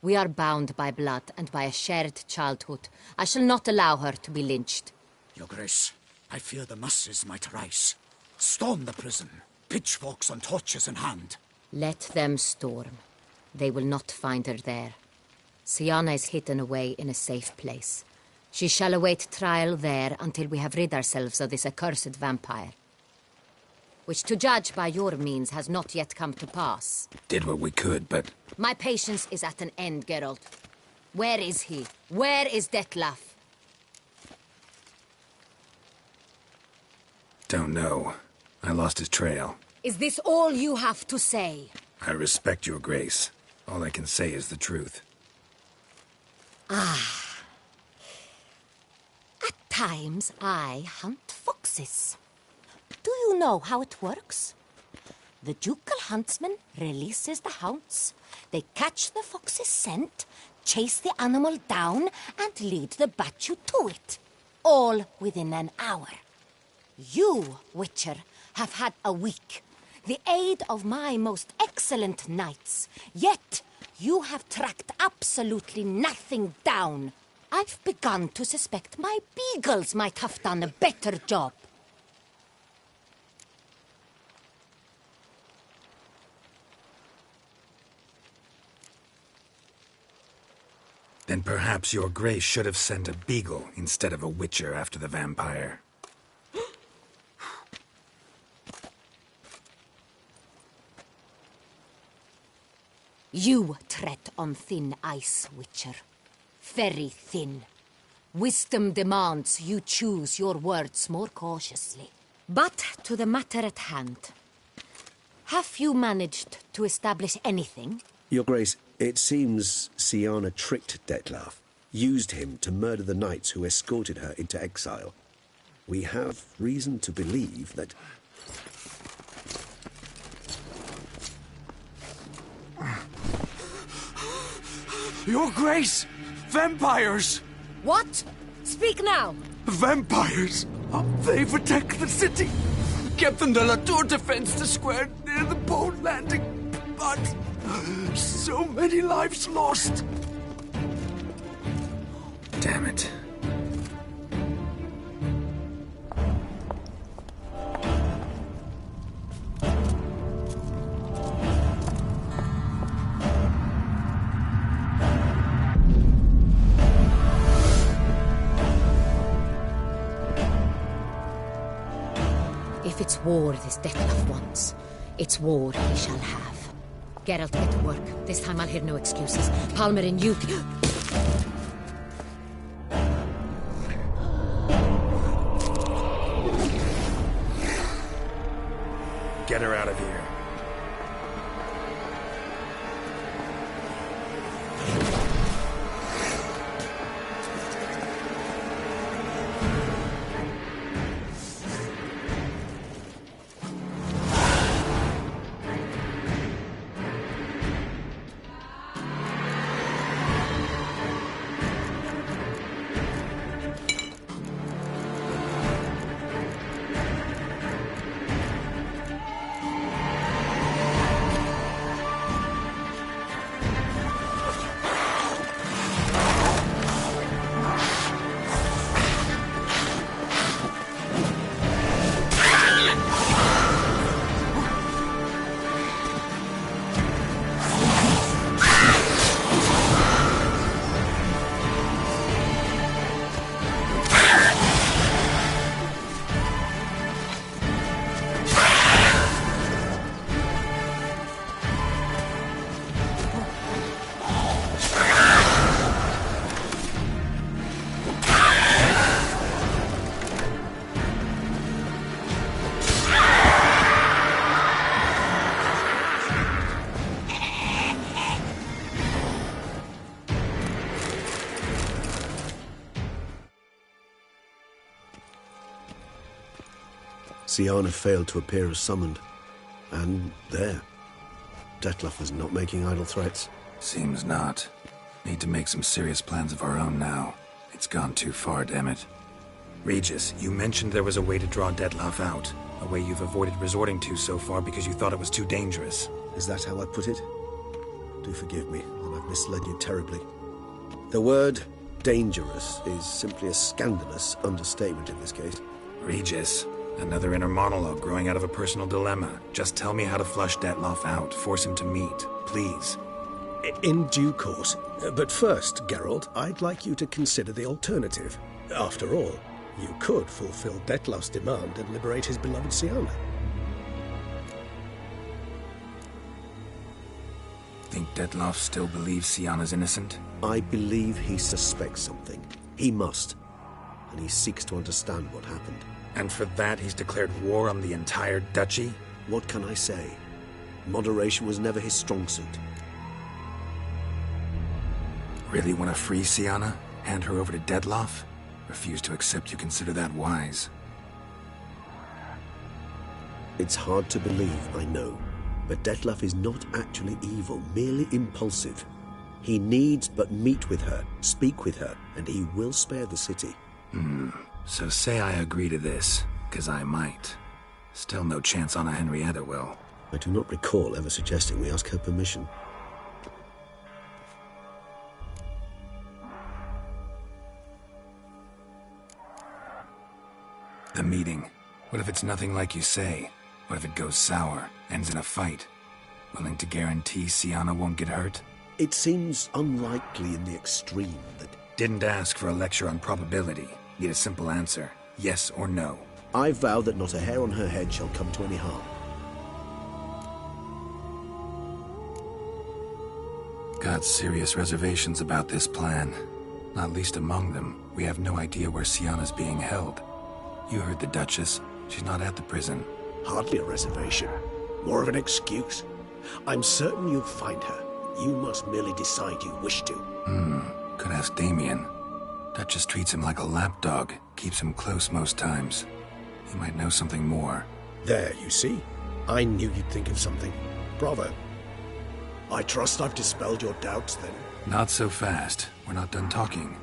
We are bound by blood and by a shared childhood. I shall not allow her to be lynched. Your Grace, I fear the masses might rise. Storm the prison, pitchforks and torches in hand. Let them storm. They will not find her there. Siana is hidden away in a safe place. She shall await trial there until we have rid ourselves of this accursed vampire. Which, to judge by your means, has not yet come to pass. Did what we could, but... My patience is at an end, Geralt. Where is he? Where is Detlef? Don't know. I lost his trail. Is this all you have to say? I respect your grace. All I can say is the truth. Ah. At times, I hunt foxes. Do you know how it works? The ducal huntsman releases the hounds. They catch the fox's scent, chase the animal down, and lead the battue to it. All within an hour. You, Witcher, have had a week. The aid of my most excellent knights. Yet, you have tracked absolutely nothing down. I've begun to suspect my beagles might have done a better job. Then perhaps your grace should have sent a beagle instead of a witcher after the vampire. You tread on thin ice, Witcher. Very thin. Wisdom demands you choose your words more cautiously. But to the matter at hand. Have you managed to establish anything? Your Grace, it seems Siana tricked Detlef, used him to murder the knights who escorted her into exile. We have reason to believe that... Your Grace! Vampires! What? Speak now! Vampires! They protect the city! Captain de la Tour defends the square near the boat landing, but so many lives lost! Damn it. If it's war this Detlef wants, it's war he shall have. Geralt, get to work. This time I'll hear no excuses. Palmer and you... Get her out of here. Siana failed to appear as summoned. And there. Detlef was not making idle threats. Seems not. Need to make some serious plans of our own now. It's gone too far, damn it. Regis, you mentioned there was a way to draw Detlef out. A way you've avoided resorting to so far because you thought it was too dangerous. Is that how I put it? Do forgive me, that I've misled you terribly. The word dangerous is simply a scandalous understatement in this case. Regis, another inner monologue growing out of a personal dilemma. Just tell me how to flush Detlef out, force him to meet, please. In due course. But first, Geralt, I'd like you to consider the alternative. After all, you could fulfill Detlef's demand and liberate his beloved Siana. Think Detlef still believes Siana's innocent? I believe he suspects something. He must. And he seeks to understand what happened. And for that he's declared war on the entire duchy? What can I say? Moderation was never his strong suit. Really want to free Siana? Hand her over to Detlef? Refuse to accept you consider that wise. It's hard to believe, I know. But Detlef is not actually evil, merely impulsive. He needs but meet with her, speak with her, and he will spare the city. So say I agree to this, 'cause I might. Still no chance Anna Henrietta will. I do not recall ever suggesting we ask her permission. The meeting. What if it's nothing like you say? What if it goes sour, ends in a fight? Willing to guarantee Siana won't get hurt? It seems unlikely in the extreme that... Didn't ask for a lecture on probability. Need a simple answer. Yes or no. I vow that not a hair on her head shall come to any harm. Got serious reservations about this plan. Not least among them, we have no idea where Siana's being held. You heard the Duchess. She's not at the prison. Hardly a reservation. More of an excuse. I'm certain you'll find her. You must merely decide you wish to. Could ask Damien. Duchess treats him like a lapdog. Keeps him close most times. He might know something more. There, you see. I knew you'd think of something. Bravo. I trust I've dispelled your doubts, then. Not so fast. We're not done talking.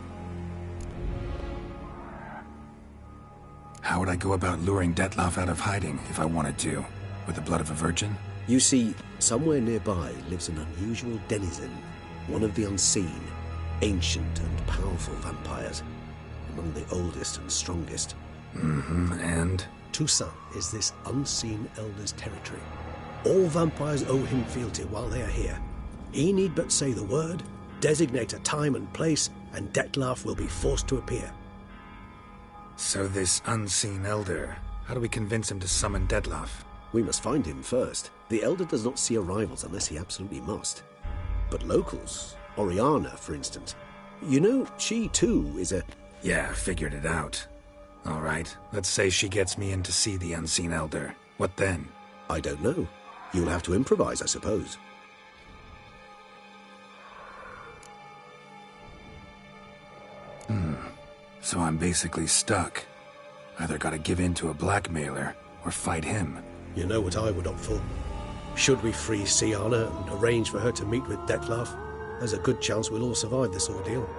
How would I go about luring Detlef out of hiding if I wanted to? With the blood of a virgin? You see, somewhere nearby lives an unusual denizen. One of the unseen, ancient and powerful vampires. Among the oldest and strongest. And? Toussaint is this unseen elder's territory. All vampires owe him fealty while they are here. He need but say the word, designate a time and place, and Detlef will be forced to appear. So this unseen elder, How do we convince him to summon Dettlaff? We must find him first. The Elder does not see arrivals unless he absolutely must. But locals, Oriana, for instance, you know, she too is a... Yeah, figured it out. All right, let's say she gets me in to see the unseen Elder. What then? I don't know. You'll have to improvise, I suppose. So I'm basically stuck. Either gotta give in to a blackmailer, or fight him. You know what I would opt for. Should we free Siana and arrange for her to meet with Dettlaff, there's a good chance we'll all survive this ordeal.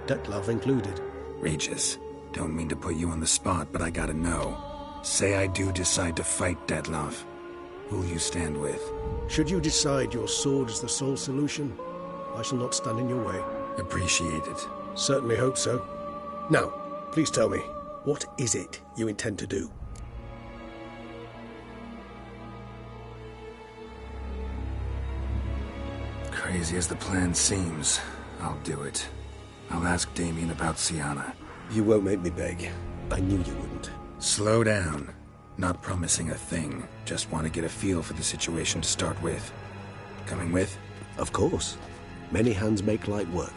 Dettlaff included. Regis, don't mean to put you on the spot, but I gotta know. Say I do decide to fight Dettlaff. Who'll you stand with? Should you decide your sword is the sole solution, I shall not stand in your way. Appreciate it. Certainly hope so. Now, please tell me, what is it you intend to do? Crazy as the plan seems, I'll do it. I'll ask Damien about Siana. You won't make me beg. I knew you wouldn't. Slow down. Not promising a thing. Just want to get a feel for the situation to start with. Coming with? Of course. Many hands make light work.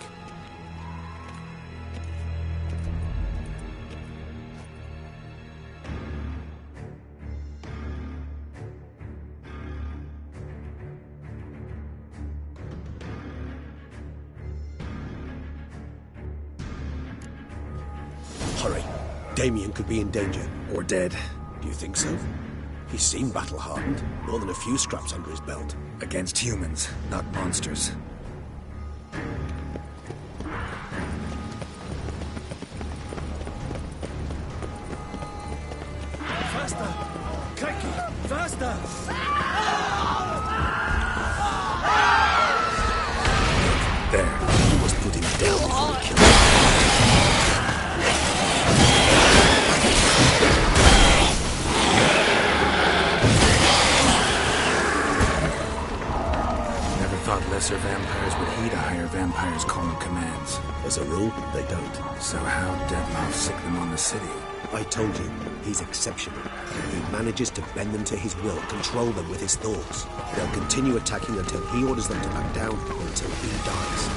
Hurry. Damien could be in danger. Or dead. Do you think so? He seemed battle-hardened. More than a few scraps under his belt. Against humans, not monsters. Faster! Crikey! Faster! There. You must put him down before we kill him. Lesser vampires would heed a higher vampire's call and commands. As a rule, they don't. So how'd Dettlaff sick them on the city? I told you, he's exceptional. He manages to bend them to his will, control them with his thoughts. They'll continue attacking until he orders them to back down, or until he dies.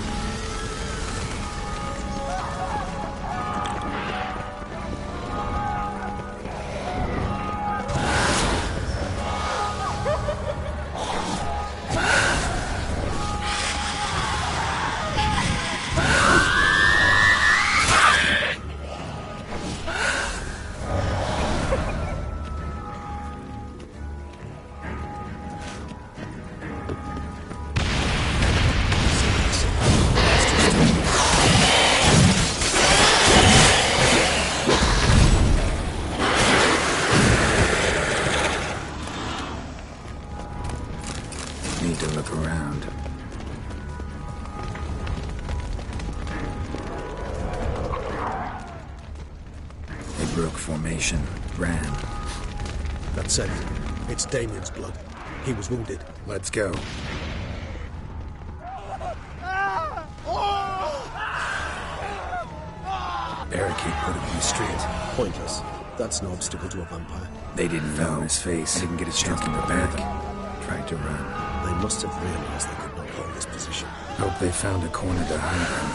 Need to look around. They broke formation, ran. That's it. It's Damien's blood. He was wounded. Let's go. Barricade put him in the street. Pointless. That's no obstacle to a vampire. They didn't know his face. Didn't get a chance in the back. Tried to run. They must have realized they could not hold this position. Hope they found a corner to hide in.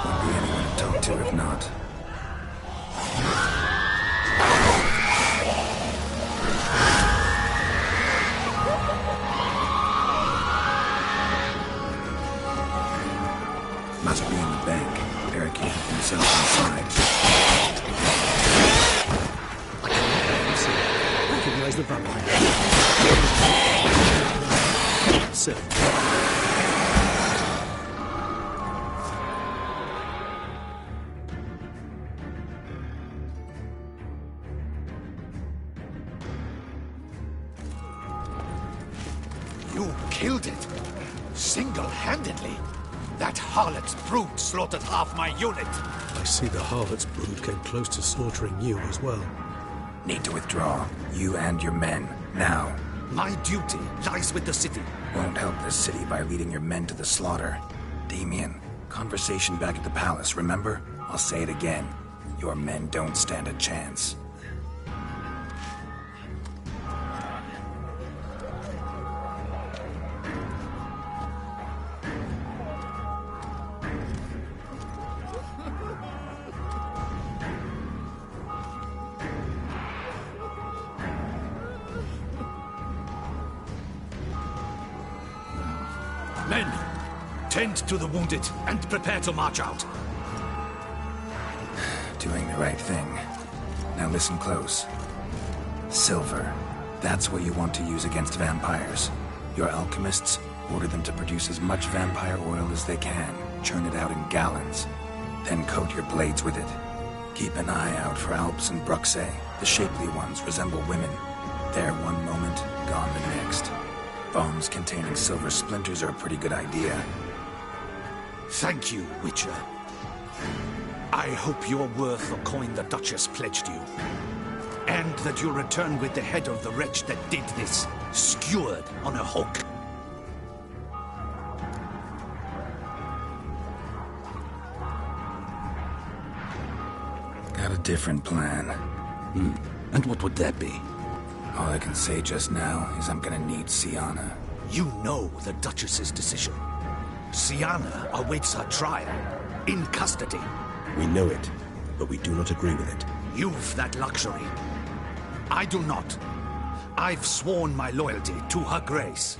Won't be anyone to talk to if not. Must be in the bank. Barricaded himself inside. Recognize the vampire. Sit. You killed it. Single-handedly. That harlot's brood slaughtered half my unit. I see the harlot's brood came close to slaughtering you as well. Need to withdraw. You and your men. Now. My duty lies with the city. Won't help this city by leading your men to the slaughter. Damien, conversation back at the palace, remember? I'll say it again. Your men don't stand a chance. Men, tend to the wounded and prepare to march out. Doing the right thing. Now listen close. Silver. That's what you want to use against vampires. Your alchemists order them to produce as much vampire oil as they can. Churn it out in gallons. Then coat your blades with it. Keep an eye out for Alps and Bruxae. The shapely ones resemble women. There one moment, gone the next. Bombs containing silver splinters are a pretty good idea. Thank you, Witcher. I hope you're worth the coin the Duchess pledged you. And that you'll return with the head of the wretch that did this, skewered on a hook. Got a different plan. And what would that be? All I can say just now is I'm gonna need Sienna. You know the Duchess's decision. Sienna awaits her trial, in custody. We know it, but we do not agree with it. You've that luxury. I do not. I've sworn my loyalty to Her Grace.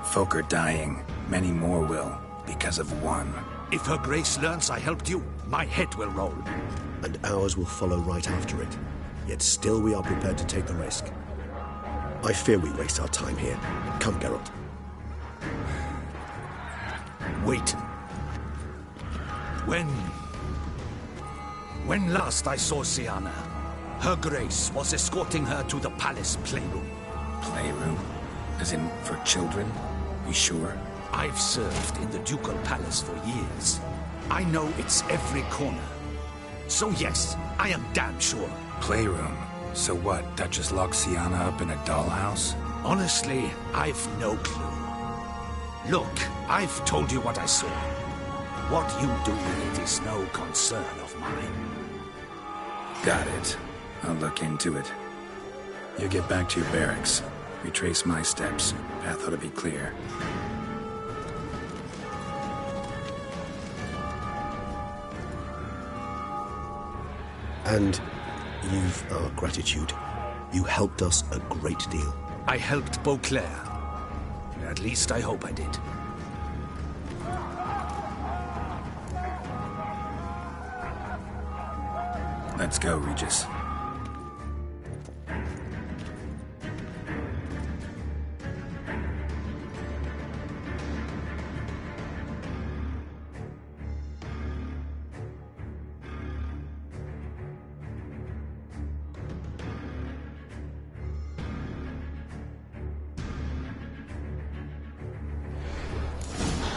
Folk are dying. Many more will, because of one. If Her Grace learns I helped you, my head will roll. And ours will follow right after it. Yet still we are prepared to take the risk. I fear we waste our time here. Come, Geralt. Wait. When last I saw Sienna, Her Grace was escorting her to the palace playroom. Playroom? As in, for children? You sure? I've served in the ducal palace for years. I know its every corner. So yes, I am damn sure. Playroom? So what, Duchess locked Sienna up in a dollhouse? Honestly, I've no clue. Look, I've told you what I saw. What you do with it is no concern of mine. Got it. I'll look into it. You get back to your barracks. Retrace my steps. Path ought to be clear. And you've our gratitude. You helped us a great deal. I helped Beauclair. At least I hope I did. Let's go, Regis.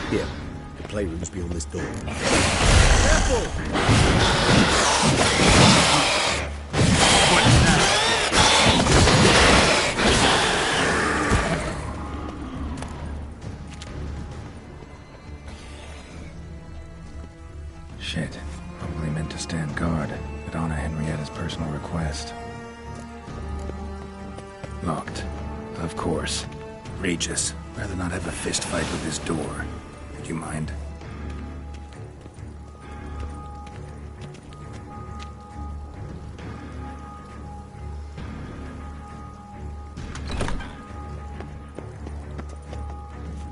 Here, the playroom's beyond this door. Careful! Shit. Probably meant to stand guard, but honor Henrietta's personal request. Locked. Of course. Regis, rather not have a fist fight with this door. Would you mind?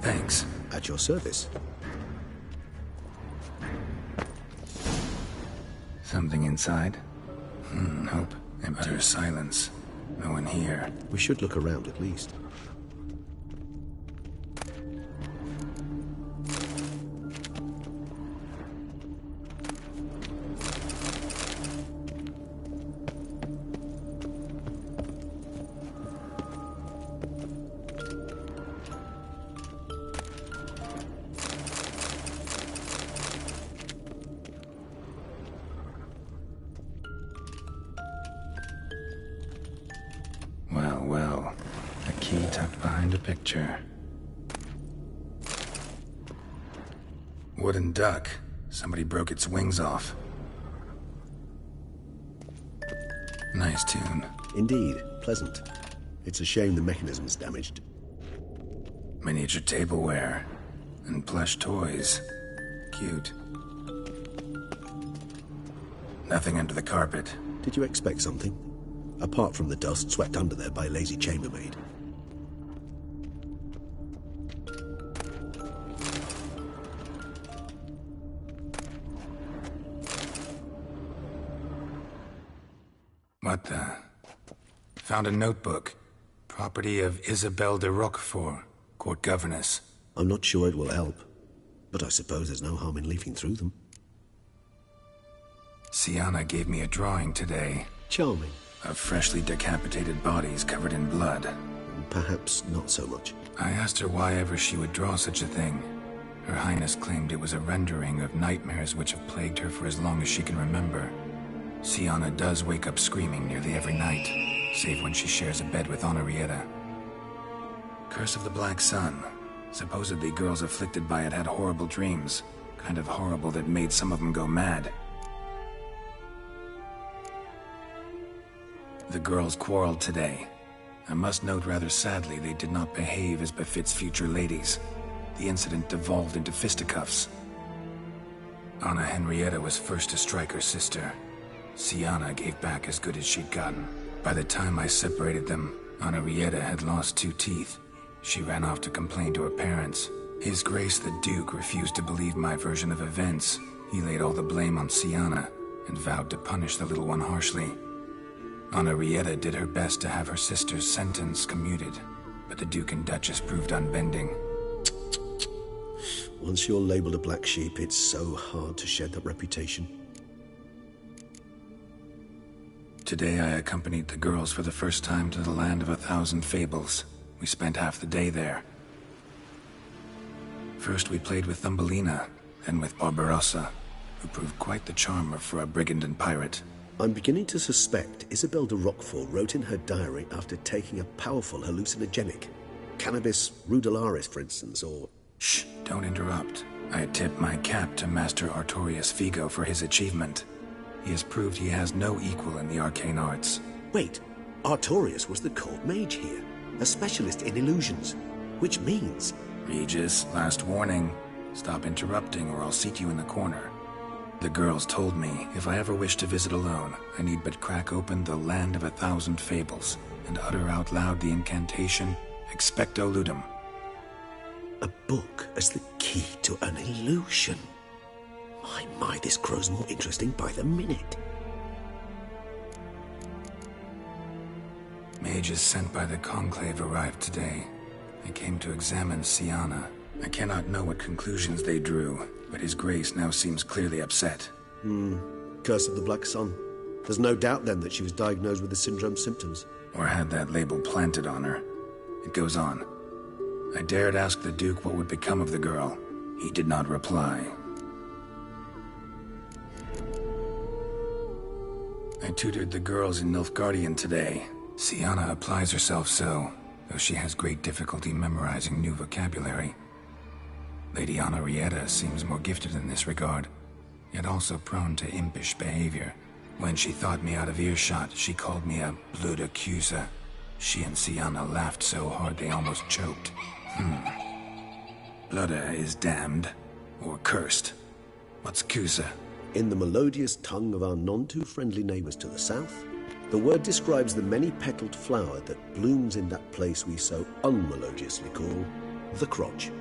Thanks. At your service. Something inside? Nope. Empty silence. No one here. We should look around at least. Well, a key tucked behind a picture. Wooden duck. Somebody broke its wings off. Nice tune. Indeed, pleasant. It's a shame the mechanism's damaged. Miniature tableware. And plush toys. Cute. Nothing under the carpet. Did you expect something? Apart from the dust swept under there by a lazy chambermaid. What the? Found a notebook. Property of Isabelle de Roquefort, court governess. I'm not sure it will help, but I suppose there's no harm in leafing through them. Sienna gave me a drawing today. Charming. Of freshly decapitated bodies covered in blood. Perhaps not so much. I asked her why ever she would draw such a thing. Her Highness claimed it was a rendering of nightmares which have plagued her for as long as she can remember. Sienna does wake up screaming nearly every night, save when she shares a bed with Henrietta. Curse of the Black Sun. Supposedly girls afflicted by it had horrible dreams. Kind of horrible that made some of them go mad. The girls quarreled today. I must note rather sadly they did not behave as befits future ladies. The incident devolved into fisticuffs. Anna Henrietta was first to strike her sister. Sienna gave back as good as she'd gotten. By the time I separated them, Henrietta had lost 2 teeth. She ran off to complain to her parents. His Grace the Duke refused to believe my version of events. He laid all the blame on Sienna and vowed to punish the little one harshly. Henrietta did her best to have her sister's sentence commuted, but the Duke and Duchess proved unbending. Once you're labeled a black sheep, it's so hard to shed that reputation. Today I accompanied the girls for the first time to the land of 1,000 fables. We spent half the day there. First we played with Thumbelina, then with Barbarossa, who proved quite the charmer for a brigand and pirate. I'm beginning to suspect Isabelle de Roquefort wrote in her diary after taking a powerful hallucinogenic. Cannabis rudelaris, for instance, or... Shh, don't interrupt. I tip my cap to Master Artorius Figo for his achievement. He has proved he has no equal in the arcane arts. Wait, Artorius was the court mage here, a specialist in illusions, which means... Regis, last warning. Stop interrupting or I'll seat you in the corner. The girls told me if I ever wish to visit alone, I need but crack open the land of 1,000 fables and utter out loud the incantation Expecto Ludum. A book as the key to an illusion. My, this grows more interesting by the minute. Mages sent by the Conclave arrived today. They came to examine Sienna. I cannot know what conclusions they drew, but His Grace now seems clearly upset. Curse of the Black Sun. There's no doubt then that she was diagnosed with the syndrome symptoms. Or had that label planted on her. It goes on. I dared ask the Duke what would become of the girl. He did not reply. I tutored the girls in Nilfgaardian today. Sienna applies herself so, though she has great difficulty memorizing new vocabulary. Lady Henrietta seems more gifted in this regard, yet also prone to impish behavior. When she thought me out of earshot, she called me a blood accuser. She and Sienna laughed so hard they almost choked. Blooda is damned, or cursed. What's Cusa? In the melodious tongue of our none-too-friendly neighbors to the south, the word describes the many-petaled flower that blooms in that place we so unmelodiously call the crotch.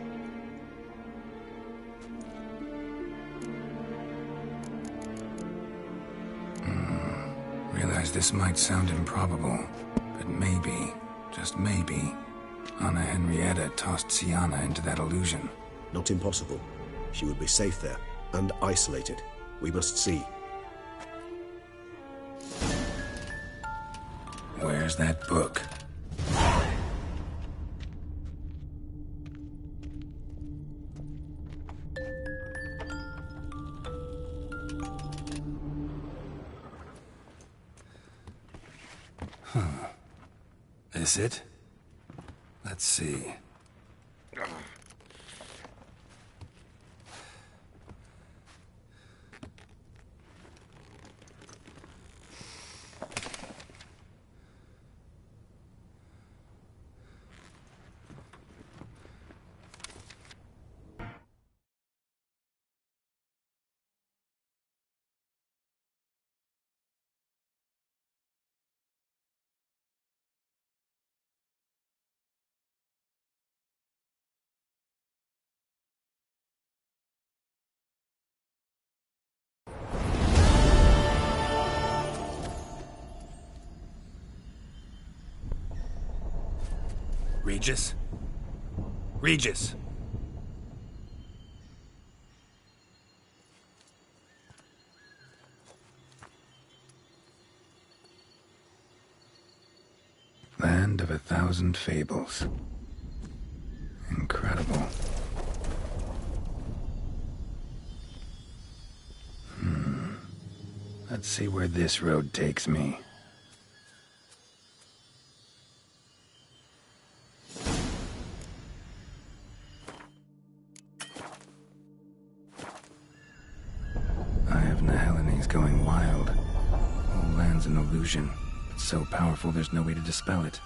Realize this might sound improbable, but maybe, just maybe, Anna Henrietta tossed Sienna into that illusion. Not impossible. She would be safe there, and isolated. We must see. Where's that book? This it? Let's see. Regis? Regis! Land of 1,000 fables. Incredible. Let's see where this road takes me. Eye of Nehelines going wild. Whole land's an illusion. It's so powerful there's no way to dispel it.